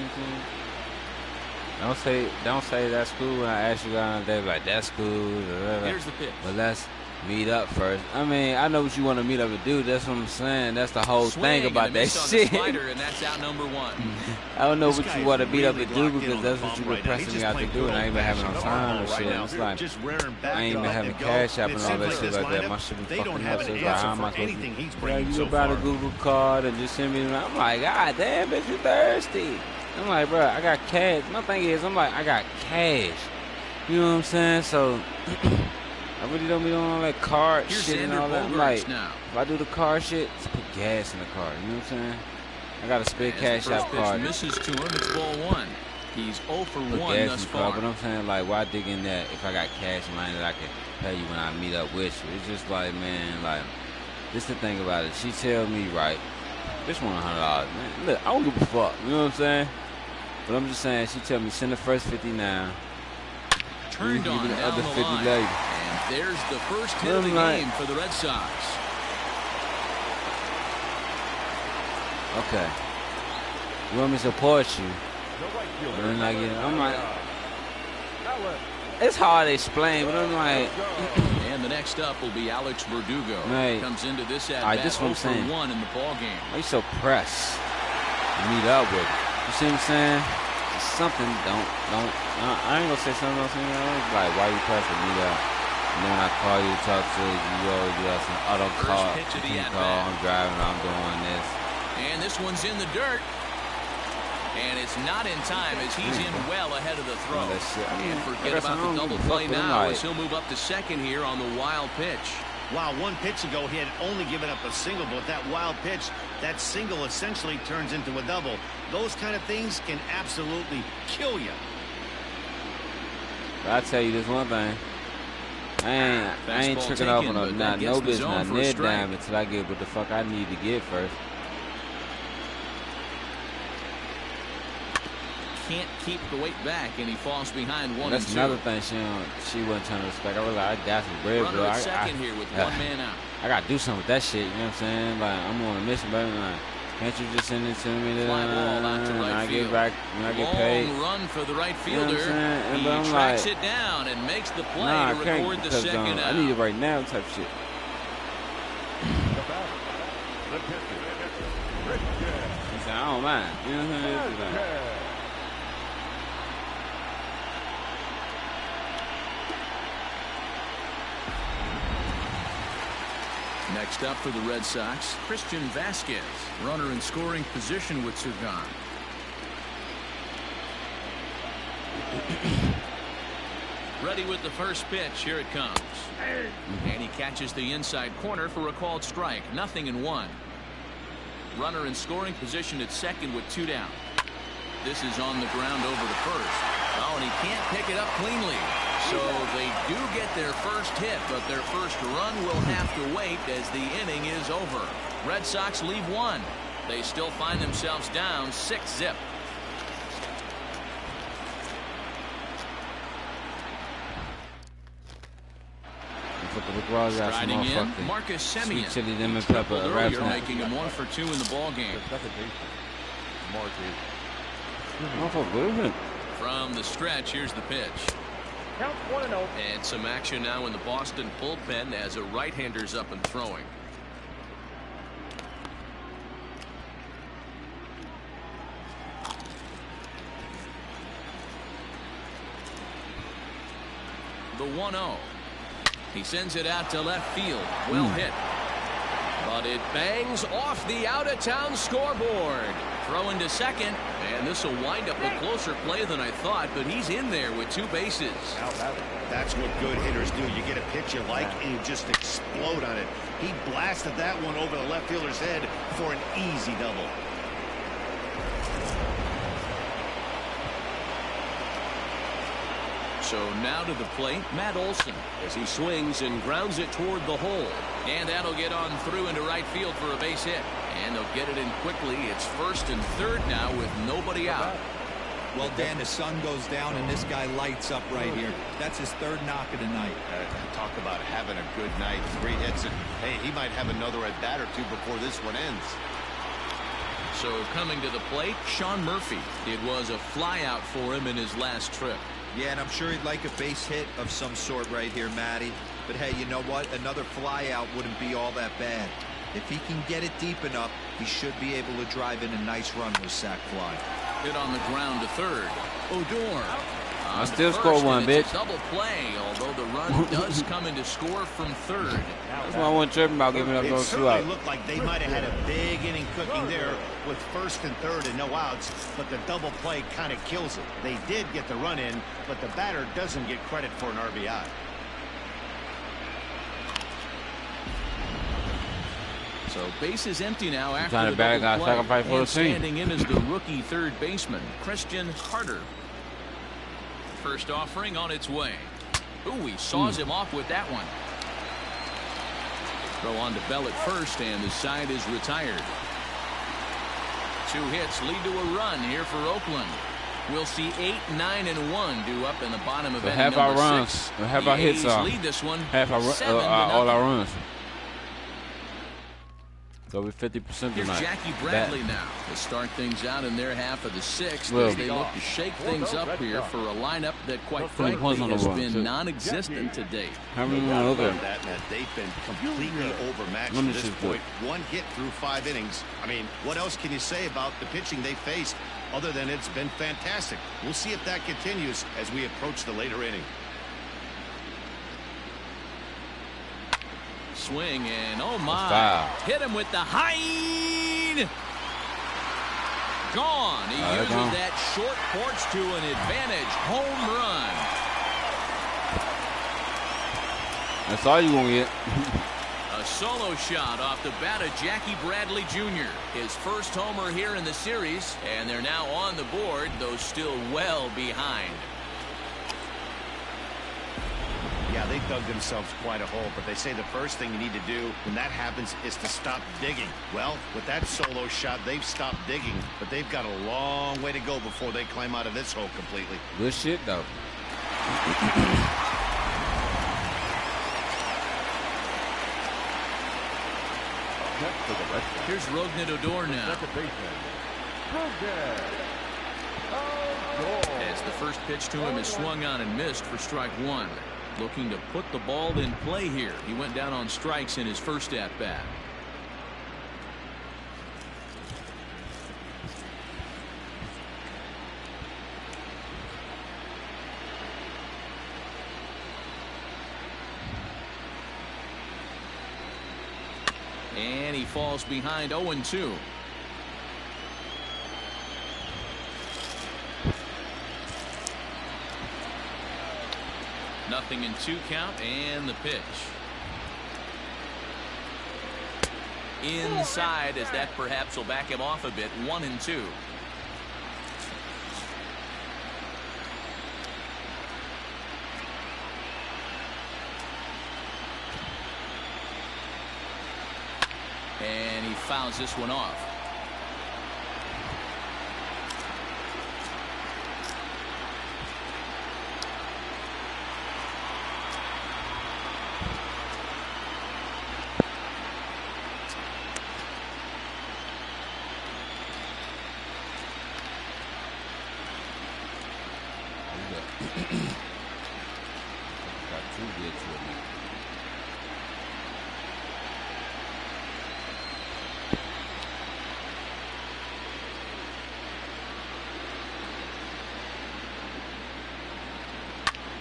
know what I'm saying? Don't say that's cool when I ask you out on a date. Like, that's cool. Here's the pitch. But let's meet up first. I mean, I know what you want to meet up and do. That's what I'm saying. That's the whole thing about that shit. Slider, and that's out number 1. I don't know what you want to meet up and do because that's what you've been pressing me out to do, and I ain't been having no time and shit. It's like, I ain't been having cash app and all that shit like that. My shit been fucking up. So it's like, how am I supposed to? Yeah, you buy the Google card and just send me. I'm like, God damn, bitch, you thirsty. I'm like, bro, I got cash. My thing is, I'm like, I got cash. You know what I'm saying? So I really don't be doing all that card shit and all that. I'm like, if I do the car shit, just put gas in the car. You know what I'm saying? I got a spit cash out card. Misses to him. It's ball 1. He's 0 for 1 thus far. But I'm saying, like, why dig in that if I got cash money that I can pay you when I meet up with you? It's just like, man, like, this the thing about it. She tell me, right, this $100, man. Look, I don't give a fuck. You know what I'm saying? But I'm just saying, she tell me, send the first 50 now. Turned on the down other the 50 line. later. And there's the first hit of the game for the Red Sox. Okay. You want me to support you? And I'm like, it's hard to explain, but I'm like. And the next up will be Alex Verdugo. Right. Comes into this at right, bat 0 for 1 saying. in the ball game. Why you so pressed to meet up with it? You see what I'm saying? It's something I ain't gonna say something else. Like, why you pressed to meet up? And then when I call you to talk to you, always do that some auto call. I'm driving, I'm doing this. And this one's in the dirt. And it's not in time as he's in well ahead of the throw. And forget about the double play now as he'll move up to second here on the wild pitch. Wow, 1 pitch ago he had only given up a single, but that wild pitch, that single essentially turns into a double. Those kind of things can absolutely kill you. But I tell you this one thing. I ain't tricking off on no business, not near dime until I get what the fuck I need to get first. Can't keep the weight back, and he falls behind 1 That's and 2. another thing she wasn't trying to respect. I realized I got some bread, Runner bro. at second here with 1 man out. I got to do something with that shit, you know what I'm saying? Like, I'm on a mission, baby. Like, can't you just send it to me? Fly ball out to right field. Get back, when I get paid. Long run for the right fielder. You know what I'm saying? He tracks it down and makes the play to record the second out. I need it right now type shit. He said, I don't mind. You know what I'm saying? Next up for the Red Sox, Christian Vasquez, runner in scoring position with Sugan. Ready with the first pitch. Here it comes. And he catches the inside corner for a called strike. 0-1. Runner in scoring position at second with 2 down. This is on the ground over to first. Oh, and he can't pick it up cleanly. So they do get their first hit, but their first run will have to wait as the inning is over. Red Sox leave 1. They still find themselves down 6-0. Striding in, Marcus Semien. Sweet chili lemon pepper. You're making him 1 for 2 in the ball game. From the stretch, here's the pitch. Count 1-0. And some action now in the Boston bullpen as a right-hander's up and throwing. The 1-0. He sends it out to left field. Well hit. But it bangs off the out-of-town scoreboard. Throw into second, and this will wind up a closer play than I thought, but he's in there with 2 bases. That's what good hitters do. You get a pitch you like, and you just explode on it. He blasted that one over the left fielder's head for an easy double. So now to the plate, Matt Olson, as he swings and grounds it toward the hole. And that'll get on through into right field for a base hit. And they'll get it in quickly. It's first and third now with nobody out. Well, Dan, the sun goes down and this guy lights up right here. That's his 3rd knock of the night. Talk about having a good night. 3 hits, and hey, he might have another at bat or 2 before this one ends. So coming to the plate, Sean Murphy. It was a fly out for him in his last trip. Yeah, and I'm sure he'd like a base hit of some sort right here, Matty. But hey, you know what? Another fly out wouldn't be all that bad. If he can get it deep enough, he should be able to drive in a nice run with sac fly. Hit on the ground to third. Odor. I still score 1, bitch. Double play, although the run does come into score from third. That's why I wasn't tripping about giving up those 2 outs. It looked like they might have had a big inning cooking there with first and third and no outs, but the double play kind of kills it. They did get the run in, but the batter doesn't get credit for an RBI. So base is empty now after the double play. And standing in is the rookie third baseman, Christian Carter. First offering on its way. Ooh, he saws him off with that one. Throw on to Bell at first, and the side is retired. 2 hits lead to a run here for Oakland. We'll see 8, 9, and 1 due up in the bottom of inning half number our runs, 6. half our hits are lead this one. Half our all our runs. So we're 50% Here's tonight. Jackie Bradley now to start things out in their half of the 6th as they look to shake things up here for a lineup that, quite frankly, has been non-existent to date. How many more over? They've been completely overmatched to this point. 1 hit through 5 innings. I mean, what else can you say about the pitching they faced other than it's been fantastic? We'll see if that continues as we approach the later inning. Swing, and oh my, hit him with the high. Gone. He uses that short porch to an advantage. Home run. That's all you gonna get. A solo shot off the bat of Jackie Bradley Jr. His first homer here in the series, and they're now on the board, though still well behind. Yeah, they dug themselves quite a hole, but they say the first thing you need to do when that happens is to stop digging. Well, with that solo shot, they've stopped digging, but they've got a long way to go before they climb out of this hole completely. Good shit, though. Here's Rougned Odor now. As the first pitch to him is swung on and missed for strike 1. Looking to put the ball in play here. He went down on strikes in his first at-bat. And he falls behind 0-2. Nothing in 2 count, and the pitch. Inside, as that perhaps will back him off a bit. 1-2. And he fouls this one off. Got too good to it.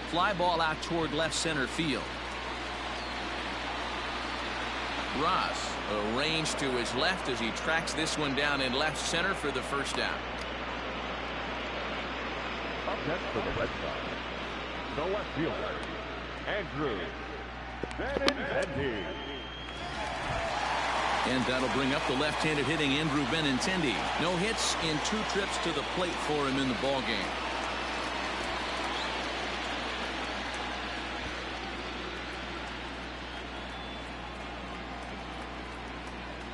Fly ball out toward left center field. Ross arranged to his left as he tracks this one down in left center for the first down. Up next for the Red Sox, the left fielder, Andrew Benintendi. And that'll bring up the left-handed hitting Andrew Benintendi. No hits in 2 trips to the plate for him in the ballgame.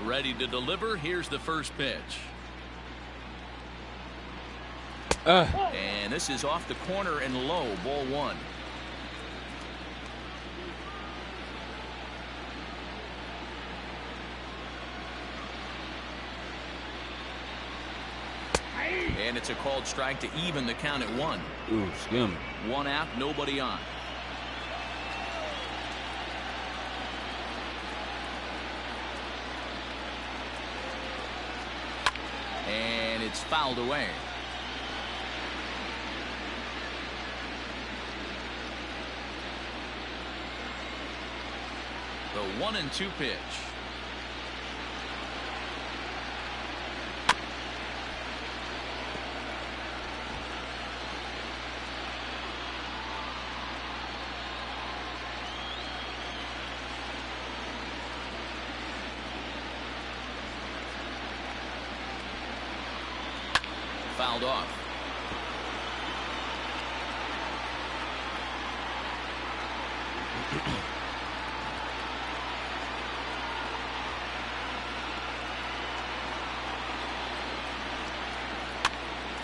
Ready to deliver. Here's the first pitch. And this is off the corner and low. Ball 1. And it's a called strike to even the count at 1. Ooh, skim. 1 out, nobody on. And it's fouled away. The 1-2 pitch. Fouled off.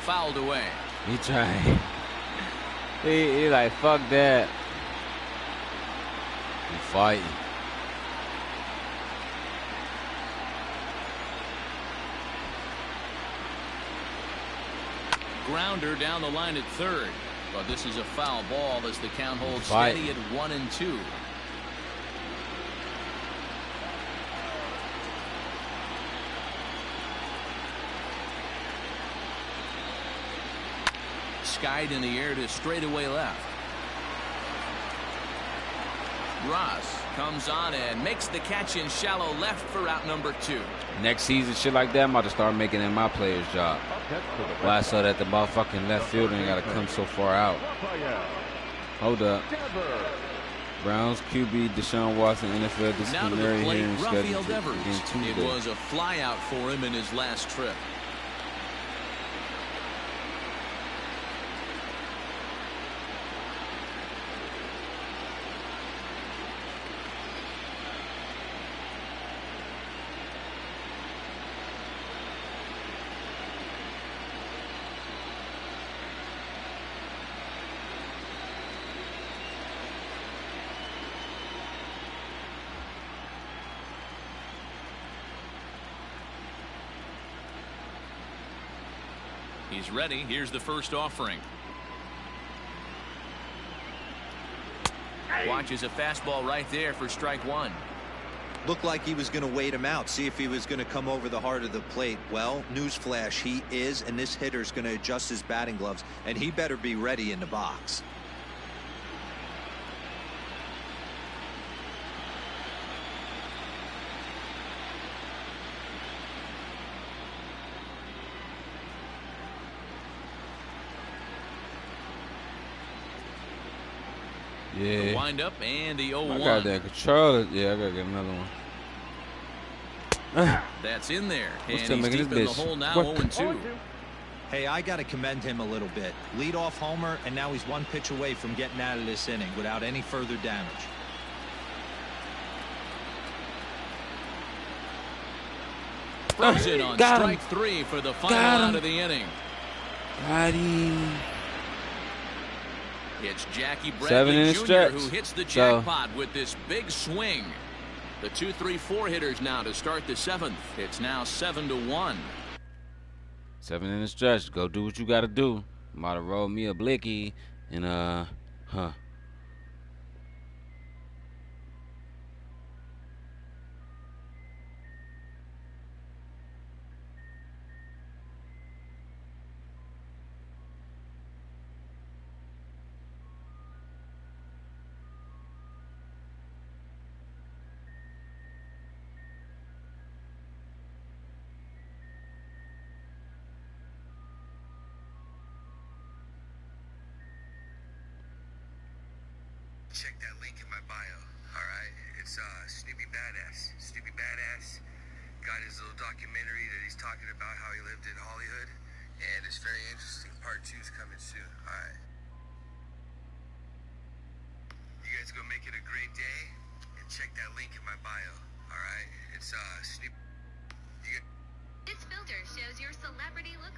Fouled away. He tried. He like, fuck that. He fighting. Grounder down the line at third. But this is a foul ball as the count holds steady at 1-2. Skied in the air to straightaway left. Ross comes on and makes the catch in shallow left for out number 2. Next season, shit like that, I'm about to start making it my player's job. Why I saw that the motherfucking left fielder ain't got to come so far out. Hold up. Browns QB Deshaun Watson, NFL disciplinary hearing scheduled against Tuesday. It was a flyout for him in his last trip. He's ready. Here's the first offering. Watches a fastball right there for strike 1. Looked like he was going to wait him out, see if he was going to come over the heart of the plate. Well, newsflash, he is, and this hitter's going to adjust his batting gloves, and he better be ready in the box. Yeah. The wind up and the 0-1. I got that controller. Yeah, I gotta get another one. That's in there. And still he's making deep this in the hole now, bitch. 0-2. Hey, I got to commend him a little bit. Lead off homer, and now he's 1 pitch away from getting out of this inning without any further damage. Frozen on strike 3 for the final out of the inning. Got him. It's Jackie 7 in Bradley a Jr. stretch. who hits the jackpot with this big swing. The 2-3-4 hitters now to start the 7th. It's now 7-1. 7 in a stretch. Go do what you got to do. I'm about to roll me a blicky. And huh. Check that link in my bio, alright? It's Snoopy Badass. Snoopy Badass got his little documentary that he's talking about how he lived in Hollywood, and it's very interesting. Part 2 is coming soon, alright? You guys go make it a great day, and check that link in my bio, alright? It's Snoopy. This filter shows your celebrity look.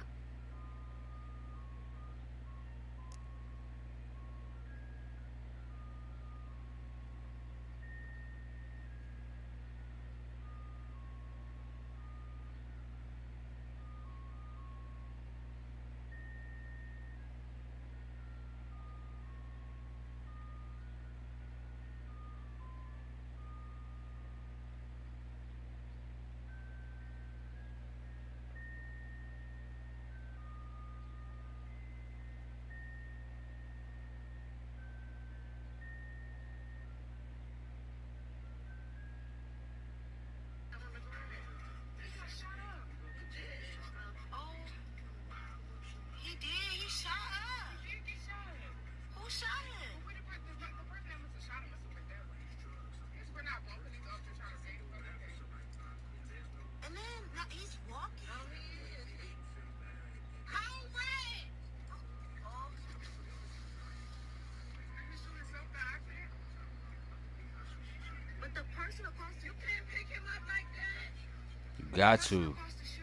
You got to.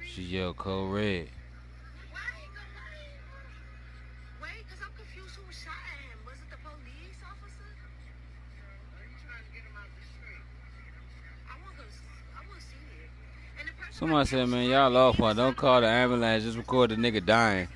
She yelled code red. Somebody said, man, y'all off one. Don't call the ambulance. Just record the nigga dying.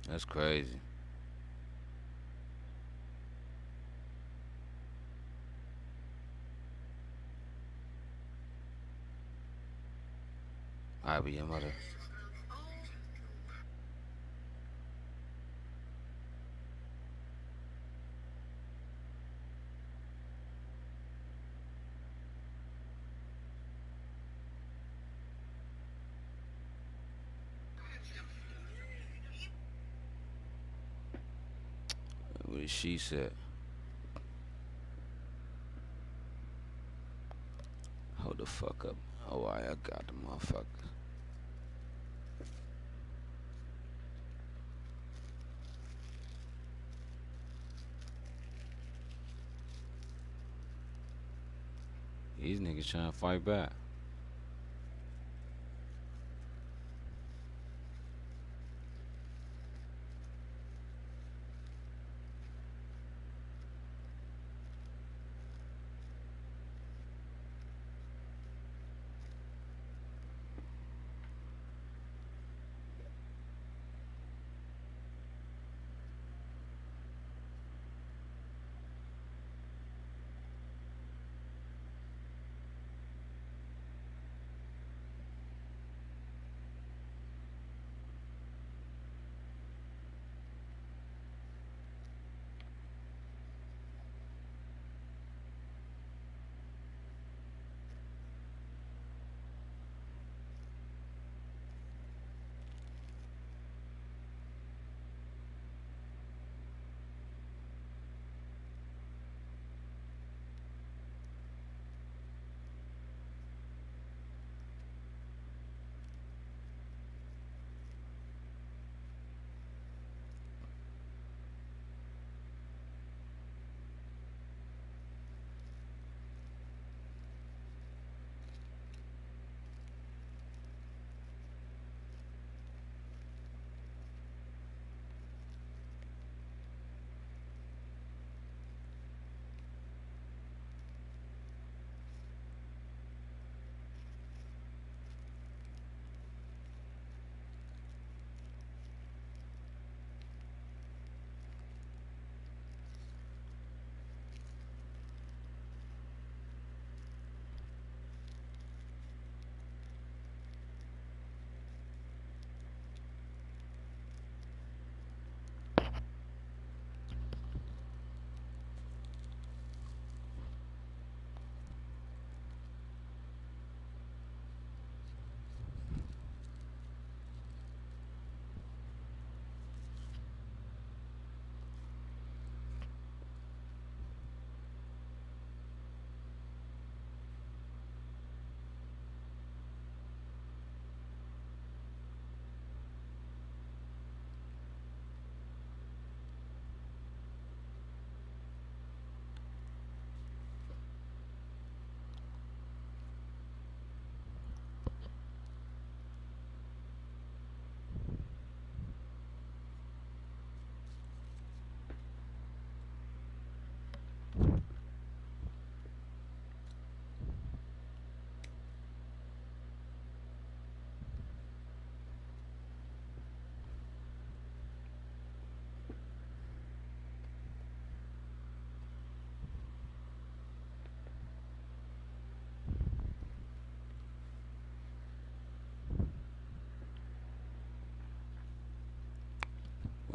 That's crazy. I be your mother. What she said. Hold the fuck up. Oh, I got the motherfucker. These niggas trying to fight back.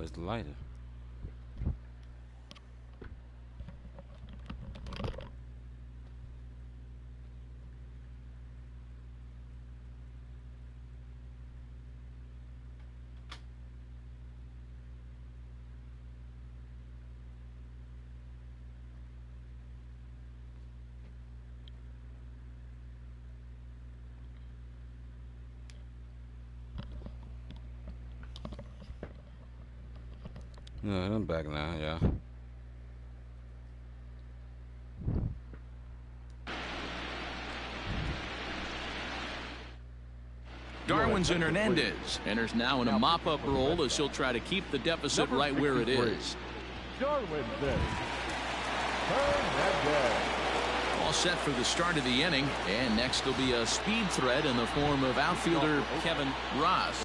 Where's the lighter? No, I'm back now, yeah. Darwinzon Hernandez enters now in a mop-up role as he'll try to keep the deficit right where it is. Darwinzon Hernandez. All set for the start of the inning, and next will be a speed threat in the form of outfielder Kevin Ross.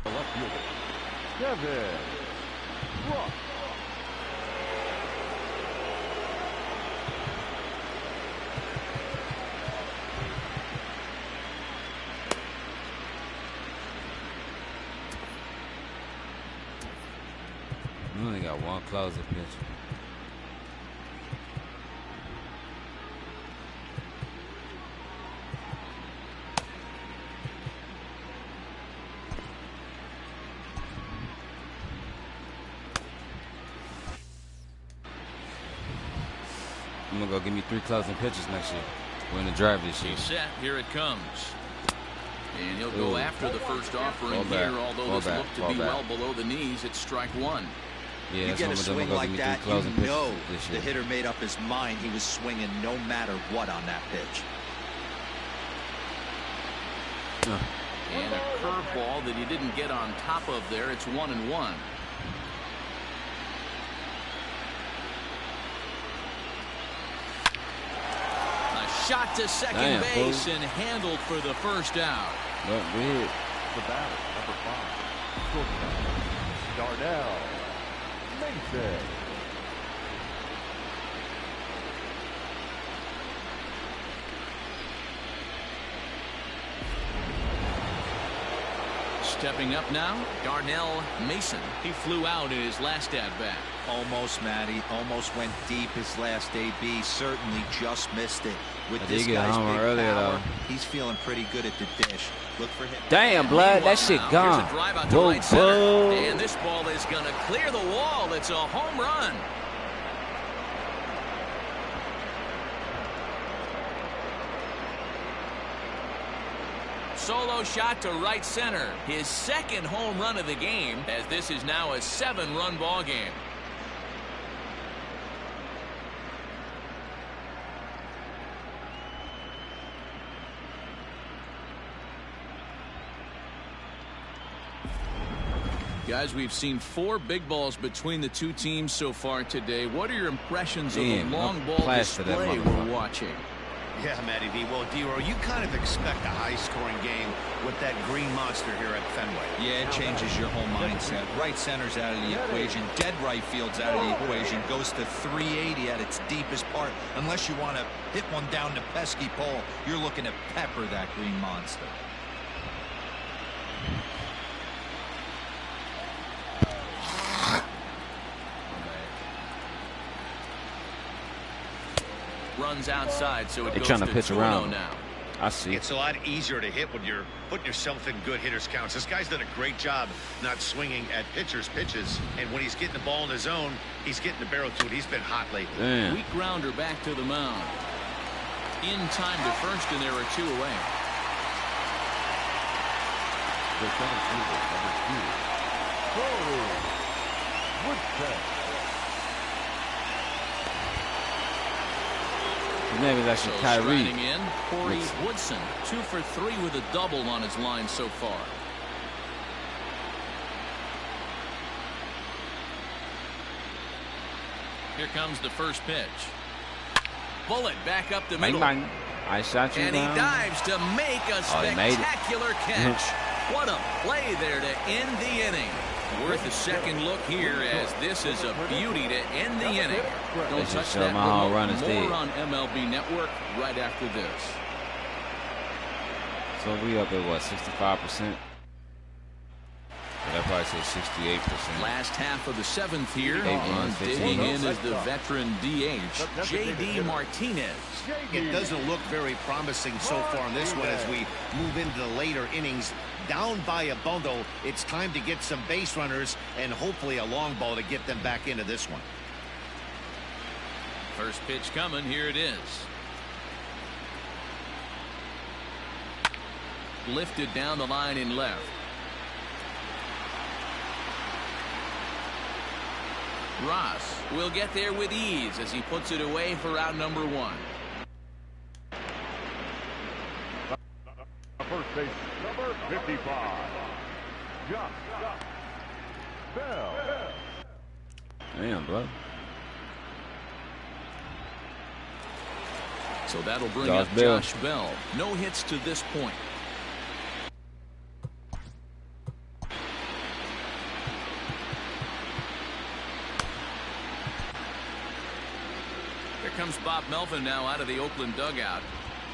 Left fielder Kevin Ross. We only got one closer pitch. I'm gonna go give me 3 closing pitches next year. We're in the drive this year. He's set. Here it comes. And he'll go after the first offering here, although this looked to be well below the knees. It's strike one. Yeah, you get a swing like that, you know the hitter made up his mind he was swinging no matter what on that pitch. And a curveball that he didn't get on top of there. It's 1-1. Shot to second base and handled for the first out. But weird. The batter, number 5, shortstop Darnell Mason. Stepping up now, Darnell Mason. He flew out in his last at-bat. Almost, Matty. Almost went deep his last AB. Certainly just missed it. With this guy's big earlier, power, though. he's feeling pretty good at the dish. Look for him. Damn, blood, that shit gone. Here's a drive out to right center. And this ball is going to clear the wall. It's a home run. Solo shot to right center. His second home run of the game, as this is now a 7-run ball game. Guys, we've seen 4 big balls between the two teams so far today. What are your impressions of the long ball display we're watching? Yeah, Matty V. Well, D-Row, you kind of expect a high-scoring game with that green monster here at Fenway. Yeah, it changes your whole mindset. Right center's out of the equation. Dead right field's out of the equation. Goes to 380 at its deepest part. Unless you want to hit one down the pesky pole, you're looking to pepper that green monster. Runs outside, so it goes trying to pitch around now. I see. It's a lot easier to hit when you're putting yourself in good hitters' counts. This guy's done a great job not swinging at pitchers' pitches, and when he's getting the ball in his zone, he's getting the barrel to it. He's been hot lately. Damn. Weak grounder back to the mound. In time to first, and there are 2 away. The center fielder, number 2, Woodson. Maybe that's So Kyrie. striding in, Corey Woodson, 2 for 3 with a double on his line so far. Here comes the first pitch. Bullet back up the middle. I shot you and down. He dives to make a spectacular catch. What a play there to end the inning. Worth a second look here, as this is a beauty to end the inning. Don't touch that remote. More on MLB Network right after this. So we up at what, 65%? That probably says 68%. Last half of the 7th here, and digging in is the veteran DH, J.D. Martinez. It doesn't look very promising so far in this one as we move into the later innings. Down by a bundle, it's time to get some base runners and hopefully a long ball to get them back into this one. First pitch coming, here it is. Lifted down the line in left. Ross will get there with ease as he puts it away for out number 1. First base, number 55. Bell. Damn, bro. So that'll bring up Josh Bell. No hits to this point. Here comes Bob Melvin now out of the Oakland dugout.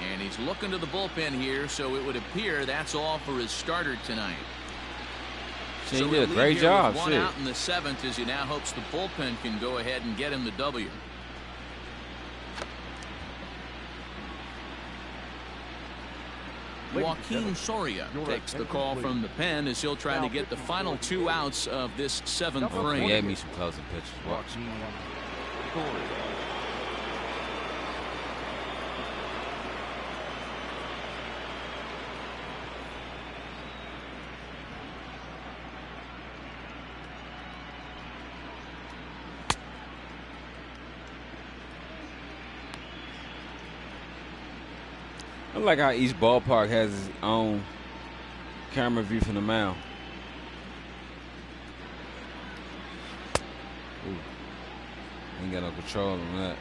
And he's looking to the bullpen here, so it would appear that's all for his starter tonight. He did a great job. One out in the 7th as he now hopes the bullpen can go ahead and get him the W. Joaquin Soria takes the call from the pen as he'll try to get the final 2 outs of this 7th frame. He gave me some closing pitches. Watch. I like how each ballpark has its own camera view from the mound. Ooh. Ain't got no control on that.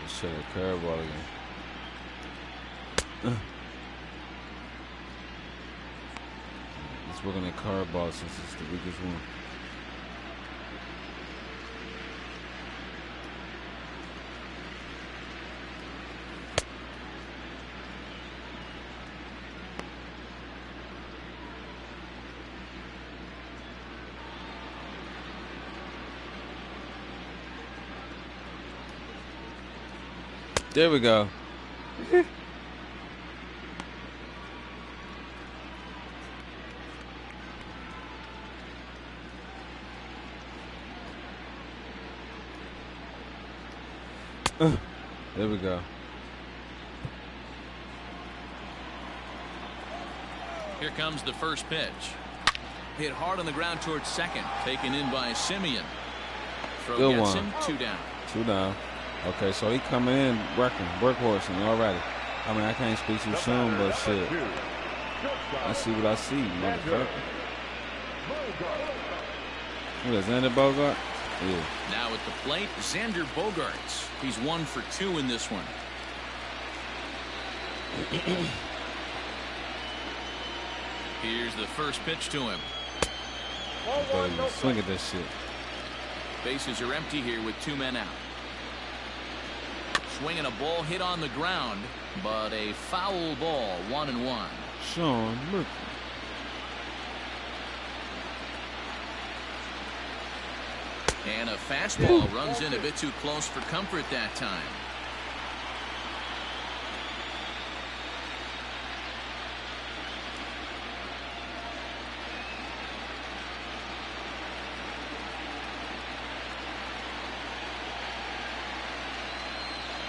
Should have curveball again. Let's work on that curveball since it's the weakest one. There we go. There we go. Here comes the first pitch. Hit hard on the ground towards second. Taken in by Simeon. Throw Good gets one. him 2 down. 2 down. Okay, so he coming in workhorsing already. I mean, I can't speak too soon, but shit. I see what I see, motherfucker. Who is Xander Bogart? Yeah. Now at the plate, Xander Bogaerts. He's 1 for 2 in this one. Here's the first pitch to him. Swing at this shit. Bases are empty here with 2 men out. Swinging a ball hit on the ground, but a foul ball, 1-1. Sean, look. And a fastball runs in a bit too close for comfort that time.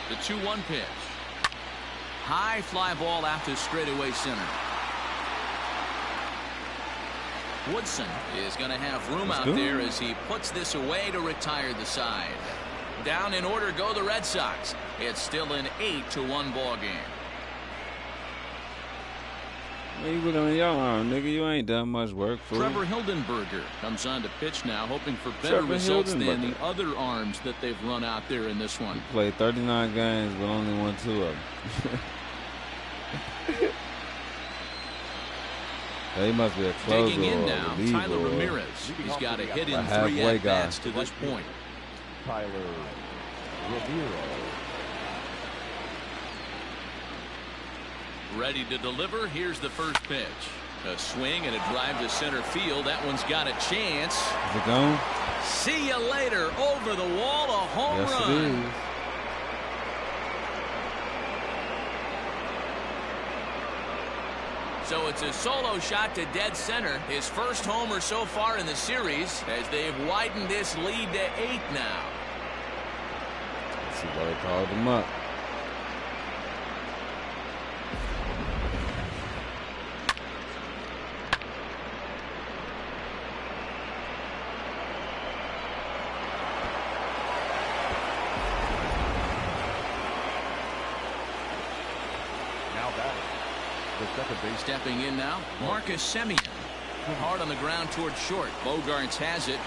The 2-1 pitch. High fly ball out to straightaway center. Woodson is going to have room out there as he puts this away to retire the side. Down in order go the Red Sox. It's still an 8-1 ball game. You put on your arm, nigga. You ain't done much work, fool. Trevor Hildenberger comes on to pitch now, hoping for better results than the other arms that they've run out there in this one. He played 39 games, but only won 2 of them. He must be a closer. Digging in now, Tyler or Ramirez. He's got a hit in 3 at-bats to this point. Tyler Ramirez. Ready to deliver. Here's the first pitch. A swing and a drive to center field. That one's got a chance. Is it gone? See you later. Over the wall, a home yes, run. It is. So it's a solo shot to dead center. His first homer so far in the series as they've widened this lead to 8 now. Let's see why they called him up. Stepping in now, Marcus Semien. Hard on the ground towards short. Bogarts has it.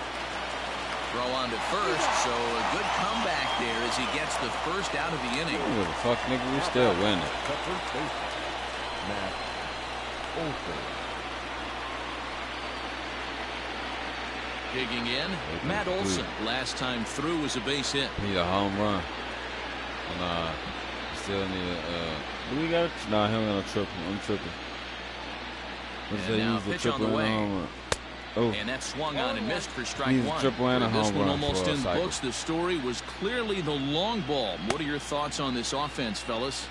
Throw on to first, so a good comeback there as he gets the first out of the inning. What the fuck, nigga? We still winning. Digging in, Matt Olson. Last time through was a base hit. Need a home run. And still need a. Do we got it? Nah, he don't got no triple. I'm tripping. And now a pitch on the way. Oh. And that swung on and missed for strike one. Triple and a home this one run almost in cycle. books. The story was clearly the long ball. What are your thoughts on this offense, fellas?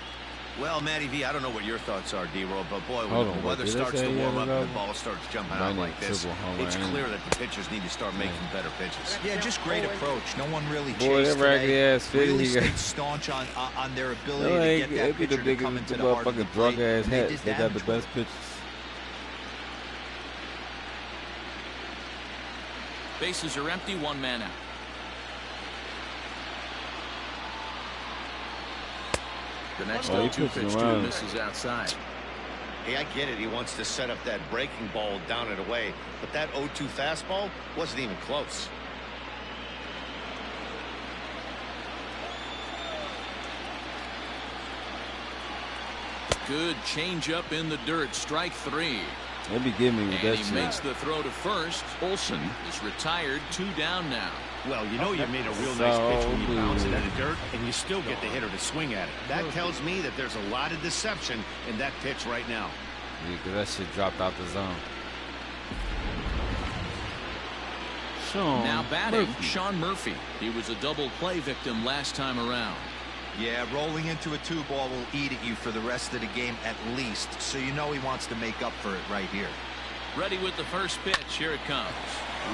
Well, Matty V, I don't know what your thoughts are, D-Roll, but boy, when the weather starts to warm up and the ball starts jumping out like this, it's clear that the pitchers need to start making better pitches. Yeah, just great approach. No one really chased Boy, that raggedy ass fit. Really stayed staunch on their ability to get that pitcher to come into the heart of the plate. Drug ass hats. They got the best pitches. Bases are empty, 1 man out. The next 0-2 pitch to him misses outside. Hey, I get it. He wants to set up that breaking ball down and away, but that 0-2 fastball wasn't even close. Good changeup in the dirt. Strike 3. Let me give me with that shit. He makes the throw to first. Olson is retired. 2 down now. Well, you know you made a real nice pitch when you bounce it out of dirt, and you still get the hitter to swing at it. That tells me that there's a lot of deception in that pitch right now. Yeah, because that shit dropped out the zone. Now batting, Sean Murphy. He was a double play victim last time around. Yeah, rolling into a 2-ball will eat at you for the rest of the game at least, so you know he wants to make up for it right here. Ready with the first pitch. Here it comes.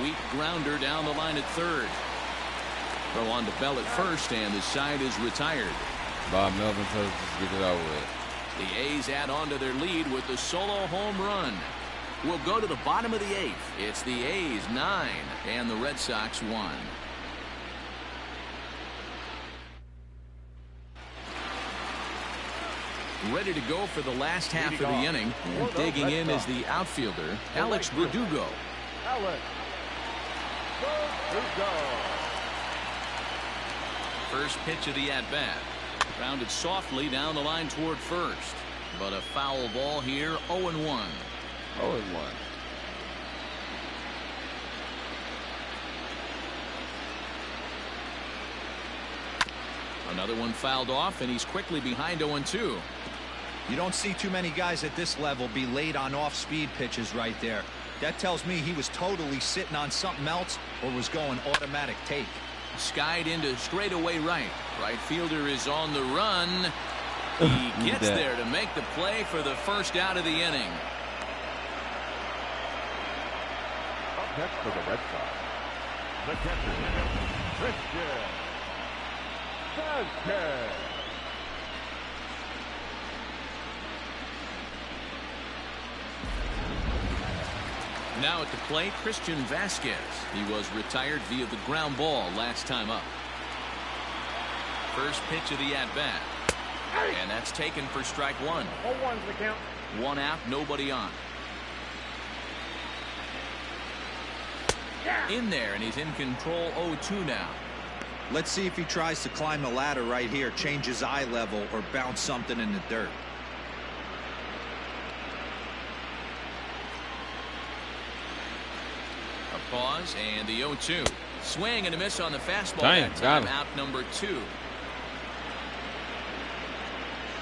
Weak grounder down the line at third. Throw on to Bell at first, and the side is retired. Bob Melvin tells us to get it over with. The A's add on to their lead with the solo home run. We'll go to the bottom of the 8th. It's the A's 9 and the Red Sox 1. Ready to go for the last half of the inning. And digging in is the outfielder, Alex Verdugo. First pitch of the at-bat. Grounded softly down the line toward first. But a foul ball here, 0-1. 0-1. Another one fouled off, and he's quickly behind 0-2. You don't see too many guys at this level be late on off-speed pitches right there. That tells me he was totally sitting on something else or was going automatic take. Skied into straightaway right. Right fielder is on the run. He gets there to make the play for the first out of the inning. Up next for the Red Sox, the catcher, Christian Vasquez. Now at the plate, Christian Vasquez. He was retired via the ground ball last time up. First pitch of the at-bat. And that's taken for strike 1. 0-1's the count. 1 out, nobody on. In there, and he's in control. 0-2 now. Let's see if he tries to climb the ladder right here, change his eye level, or bounce something in the dirt. A pause, and the 0-2. Swing and a miss on the fastball. Dang, that time, got him. out number 2.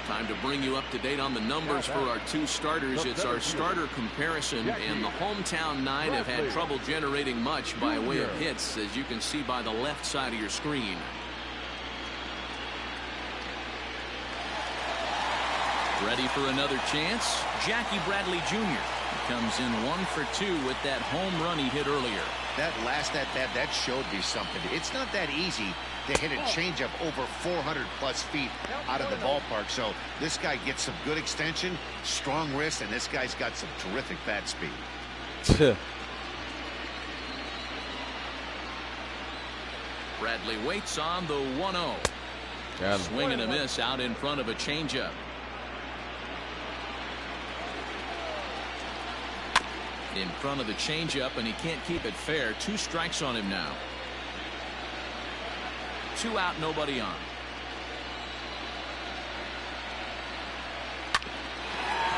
Time to bring you up to date on the numbers for our 2 starters. It's our starter comparison, and the hometown 9 have had trouble generating much by way of hits, as you can see by the left side of your screen. Ready for another chance? Jackie Bradley Jr. He comes in 1 for 2 with that home run he hit earlier. That last at-bat, that showed me something. It's not that easy to hit a changeup over 400-plus feet out of the ballpark. So this guy gets some good extension, strong wrist, and this guy's got some terrific bat speed. Bradley waits on the 1-0. Swing and a miss out in front of a changeup. In front of the changeup, and he can't keep it fair. 2 strikes on him now. 2 out, nobody on.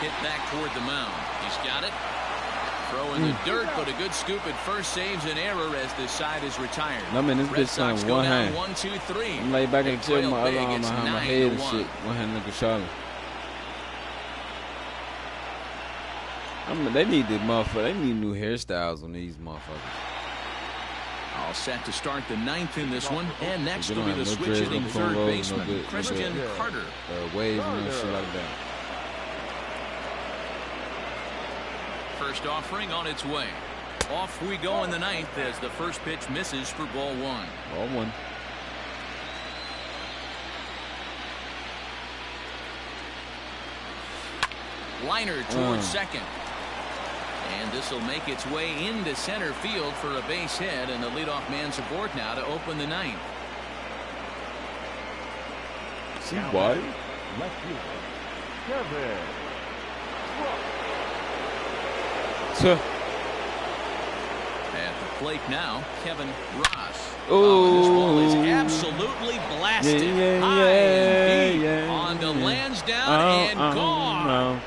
Hit back toward the mound. He's got it. Throw in the dirt, but a good scoop at first saves an error as this side is retired. I mean, this Red bitch Sox on go one down hand. 1, 2, 3. I'm laid back in the chair, my other arm It's behind my head and 9-1. shit. One hand looking Charlotte. I mean, they need this motherfucker. They need new hairstyles on these motherfuckers. All set to start the 9th in this one. And next They will don't be the have no switch dreads, hitting no third cornrows, baseman, no good, no Christian good. Carter. Waves and shit like that. First offering on its way. Off we go in the 9th as the first pitch misses for ball 1. Ball 1. Liner towards second. And this will make its way into center field for a base hit, and the leadoff man's aboard now to open the 9th. See why? Left fielder, Kevin. At the plate now, Kevin Ross. Oh, this ball is absolutely blasted. High and deep. On to Lansdowne and gone.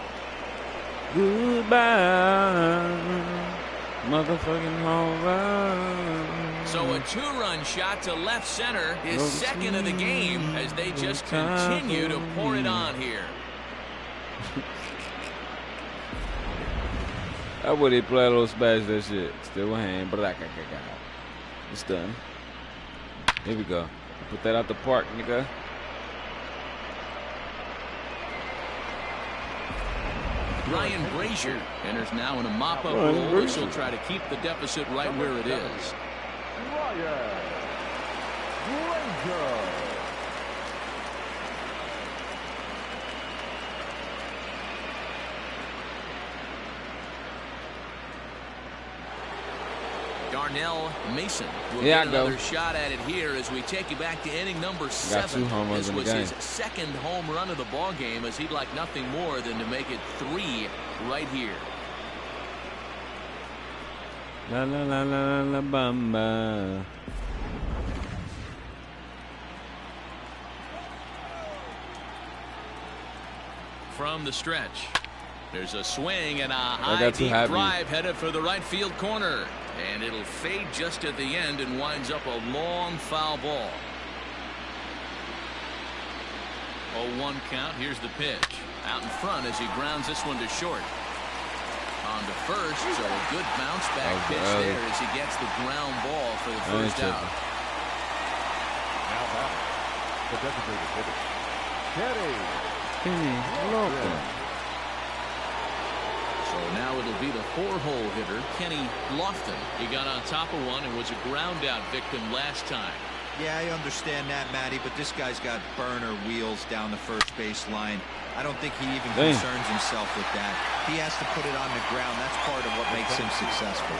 Goodbye, motherfucking home run. So a 2-run shot to left center, his second of the game, as they just continue to pour it on here. I would he play a little smash that shit. Still one hand, but it's done. Here we go. Put that out the park, nigga. Ryan Brazier enters now in a mop-up role. This will try to keep the deficit right where it is. Ryan Brazier. Darnell Mason will get another shot at it here as we take you back to inning number 7. This was his second home run of the ball game, as he'd like nothing more than to make it 3 right here. La la la la la bamba. From the stretch, there's a swing and a high deep drive headed for the right field corner. And it'll fade just at the end and winds up a long foul ball. 0-1 count. Here's the pitch. Out in front as he grounds this one to short. On to first, so a good bounce back pitch there as he gets the ground ball for the first out. Now back, the designated hitter, Kenny Lofton. So now it'll be the 4-hole hitter, Kenny Lofton. He got on top of one and was a ground out victim last time. Yeah, I understand that, Matty, but this guy's got burner wheels down the first base line. I don't think he even concerns himself with that. He has to put it on the ground. That's part of what makes him successful.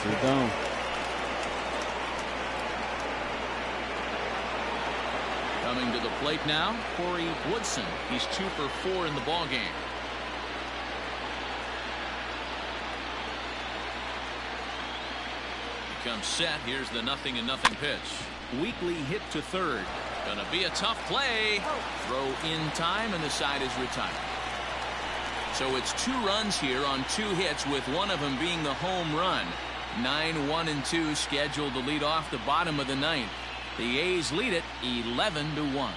Sit down. Coming to the plate now, Corey Woodson. He's 2 for 4 in the ballgame. Comes set. Here's the 0-0 pitch. Weekly hit to third. Gonna be a tough play. Throw in time, and the side is retired. So it's 2 runs here on 2 hits, with one of them being the home run. 9-1-2 scheduled to lead off the bottom of the 9th. The A's lead it 11-1.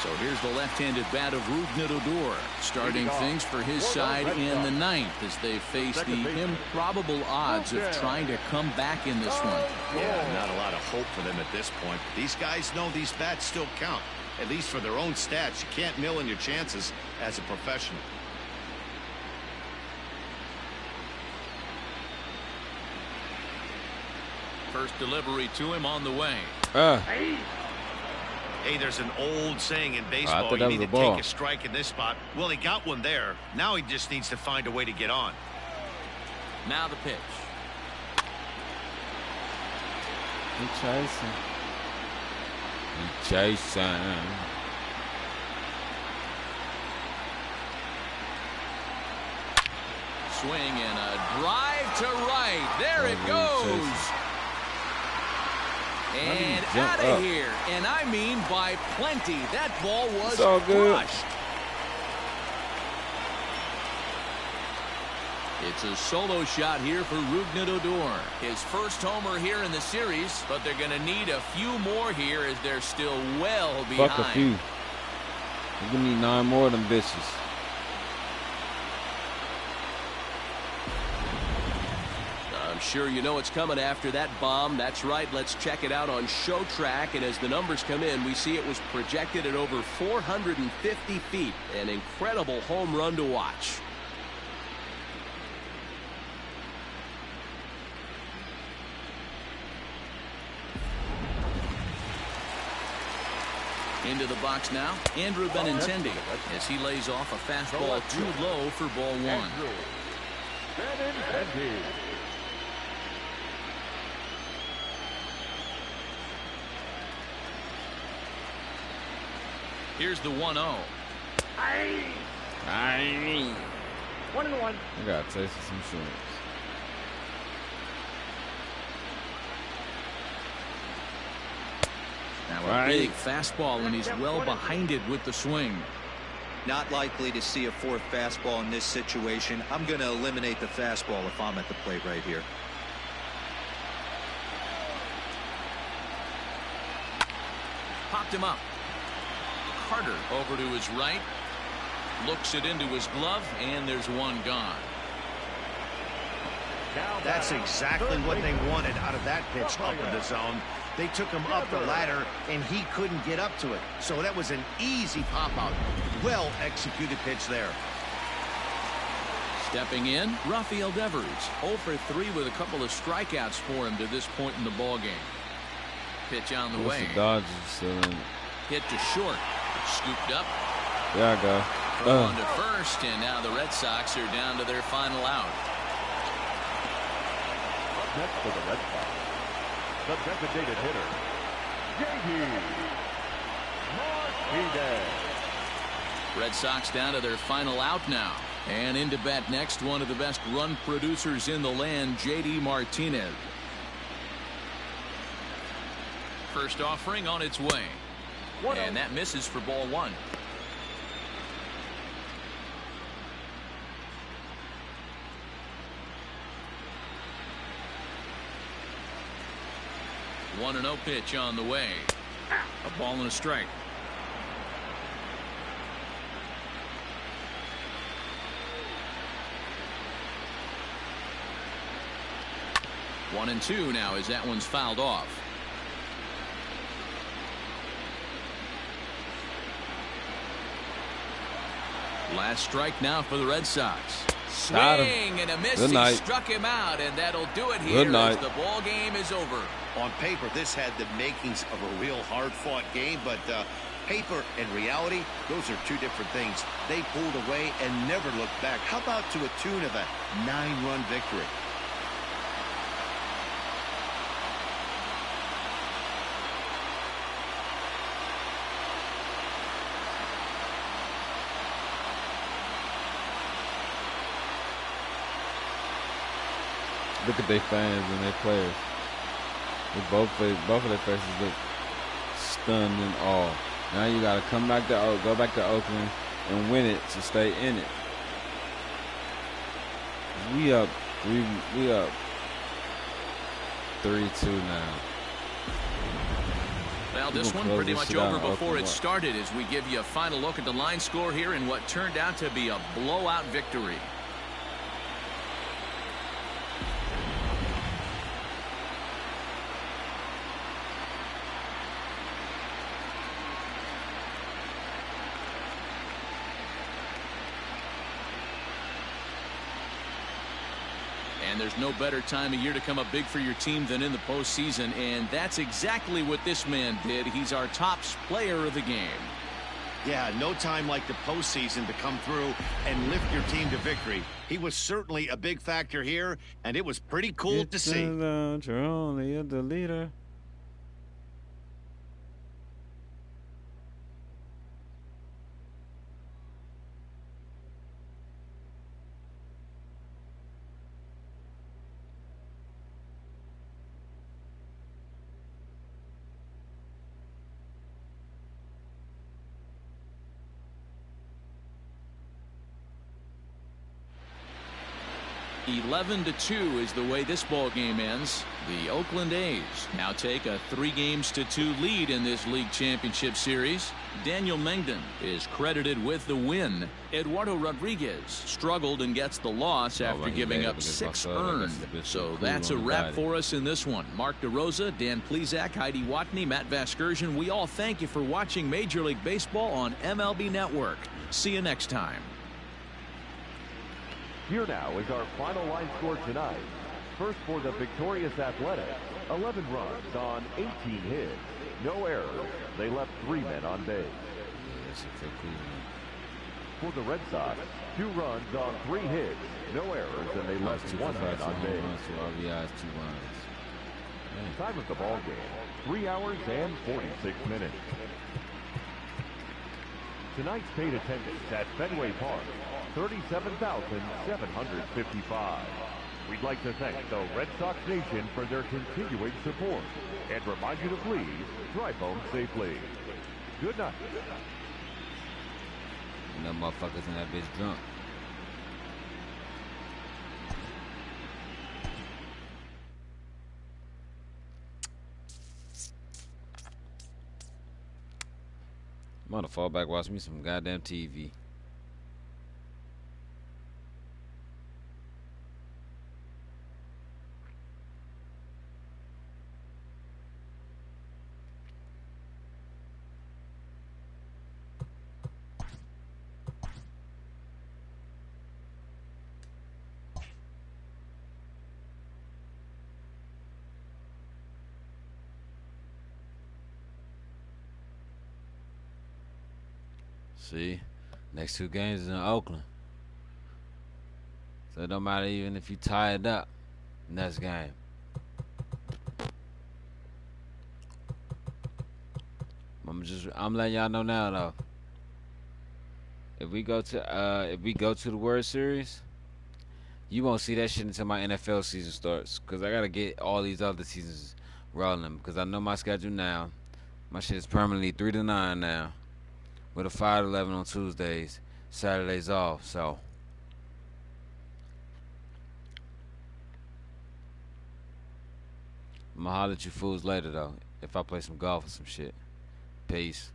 So here's the left-handed bat of Rougned Odor, starting things for his side in the 9th as they face the improbable odds of trying to come back in this one. Yeah, not a lot of hope for them at this point. These guys know these bats still count, at least for their own stats. You can't mill in your chances as a professional. First delivery to him on the way. Hey, there's an old saying in baseball, you need to take a strike in this spot. Well, he got one there. Now he just needs to find a way to get on. Now the pitch. He's chasing. He's chasing. Swing and a drive to right. There it goes. And out of here. And I mean by plenty. That ball was crushed. It's a solo shot here for Rougned Odor. His first homer here in the series, but they're going to need a few more here as they're still well behind. Fuck a few. We're going to need 9 more of them bitches. Sure, you know it's coming after that bomb. That's right. Let's check it out on Show Track. And as the numbers come in, we see it was projected at over 450 feet. An incredible home run to watch. Into the box now, Andrew Benintendi, as he lays off a fastball too low for ball 1. Here's the 1-0. 1-1. I gotta taste some shrimps. Now a big fastball, and he's well behind it with the swing. Not likely to see a 4th fastball in this situation. I'm going to eliminate the fastball if I'm at the plate right here. Popped him up. Carter over to his right, looks it into his glove, and there's one gone. That's exactly what they wanted out of that pitch up in the zone. They took him up the ladder, and he couldn't get up to it. So that was an easy pop-out. Well executed pitch there. Stepping in, Rafael Devers, 0 for 3 with a couple of strikeouts for him to this point in the ballgame. Pitch on the way. The Dodgers still in. Hit to short. Scooped up. There I go. Throw on to first, and now the Red Sox are down to their final out. Next for the Red Sox, the designated hitter, J.D. Martinez. Red Sox down to their final out now. And in to bat next, one of the best run producers in the land, J.D. Martinez. First offering on its way. And that misses for ball 1. One and 0 pitch on the way. A ball and a strike. One and 2 now as that one's fouled off. Last strike now for the Red Sox. Swing and a miss. He struck him out, and that'll do it here as the ball game is over. On paper, this had the makings of a real hard-fought game, but paper and reality, those are 2 different things. They pulled away and never looked back. How about to a tune of a 9-run victory? Look at their fans and their players. Both of their faces look stunned and awe. Now you got to go back to Oakland and win it to stay in it. We up 3-2 now. Well, this one pretty much over before it started as we give you a final look at the line score here in what turned out to be a blowout victory. And there's no better time of year to come up big for your team than in the postseason, and that's exactly what this man did. He's our top player of the game. Yeah, no time like the postseason to come through and lift your team to victory. He was certainly a big factor here, and it was pretty cool to see. You're only the leader. $11-2 is the way this ball game ends. The Oakland A's now take a 3-2 lead in this league championship series. Daniel Mengden is credited with the win. Eduardo Rodriguez struggled and gets the loss after giving up 6 earned. So that's a wrap for us in this one. Mark DeRosa, Dan Plezak, Heidi Watney, Matt Vasgersian. We all thank you for watching Major League Baseball on MLB Network. See you next time. Here now is our final line score tonight. First for the victorious Athletics, 11 runs on 18 hits. No errors. They left 3 men on base. For the Red Sox, 2 runs on 3 hits. No errors, and they left 1 man on base. Time of the ball game, 3 hours and 46 minutes. Tonight's paid attendance at Fenway Park, 37,755. We'd like to thank the Red Sox Nation for their continuing support and remind you to please drive home safely. Good night. And them motherfuckers in that bitch drunk. I'm gonna fall back, watch me some goddamn TV. See, next 2 games is in Oakland. So it don't matter even if you tie it up next game. I'm letting y'all know now though. If we go to the World Series, you won't see that shit until my NFL season starts. Cause I gotta get all these other seasons rolling. Because I know my schedule now. My shit is permanently 3 to 9 now. With a 5 to 11 on Tuesdays, Saturdays off, so. I'm gonna holler at you fools later, though, if I play some golf or some shit. Peace.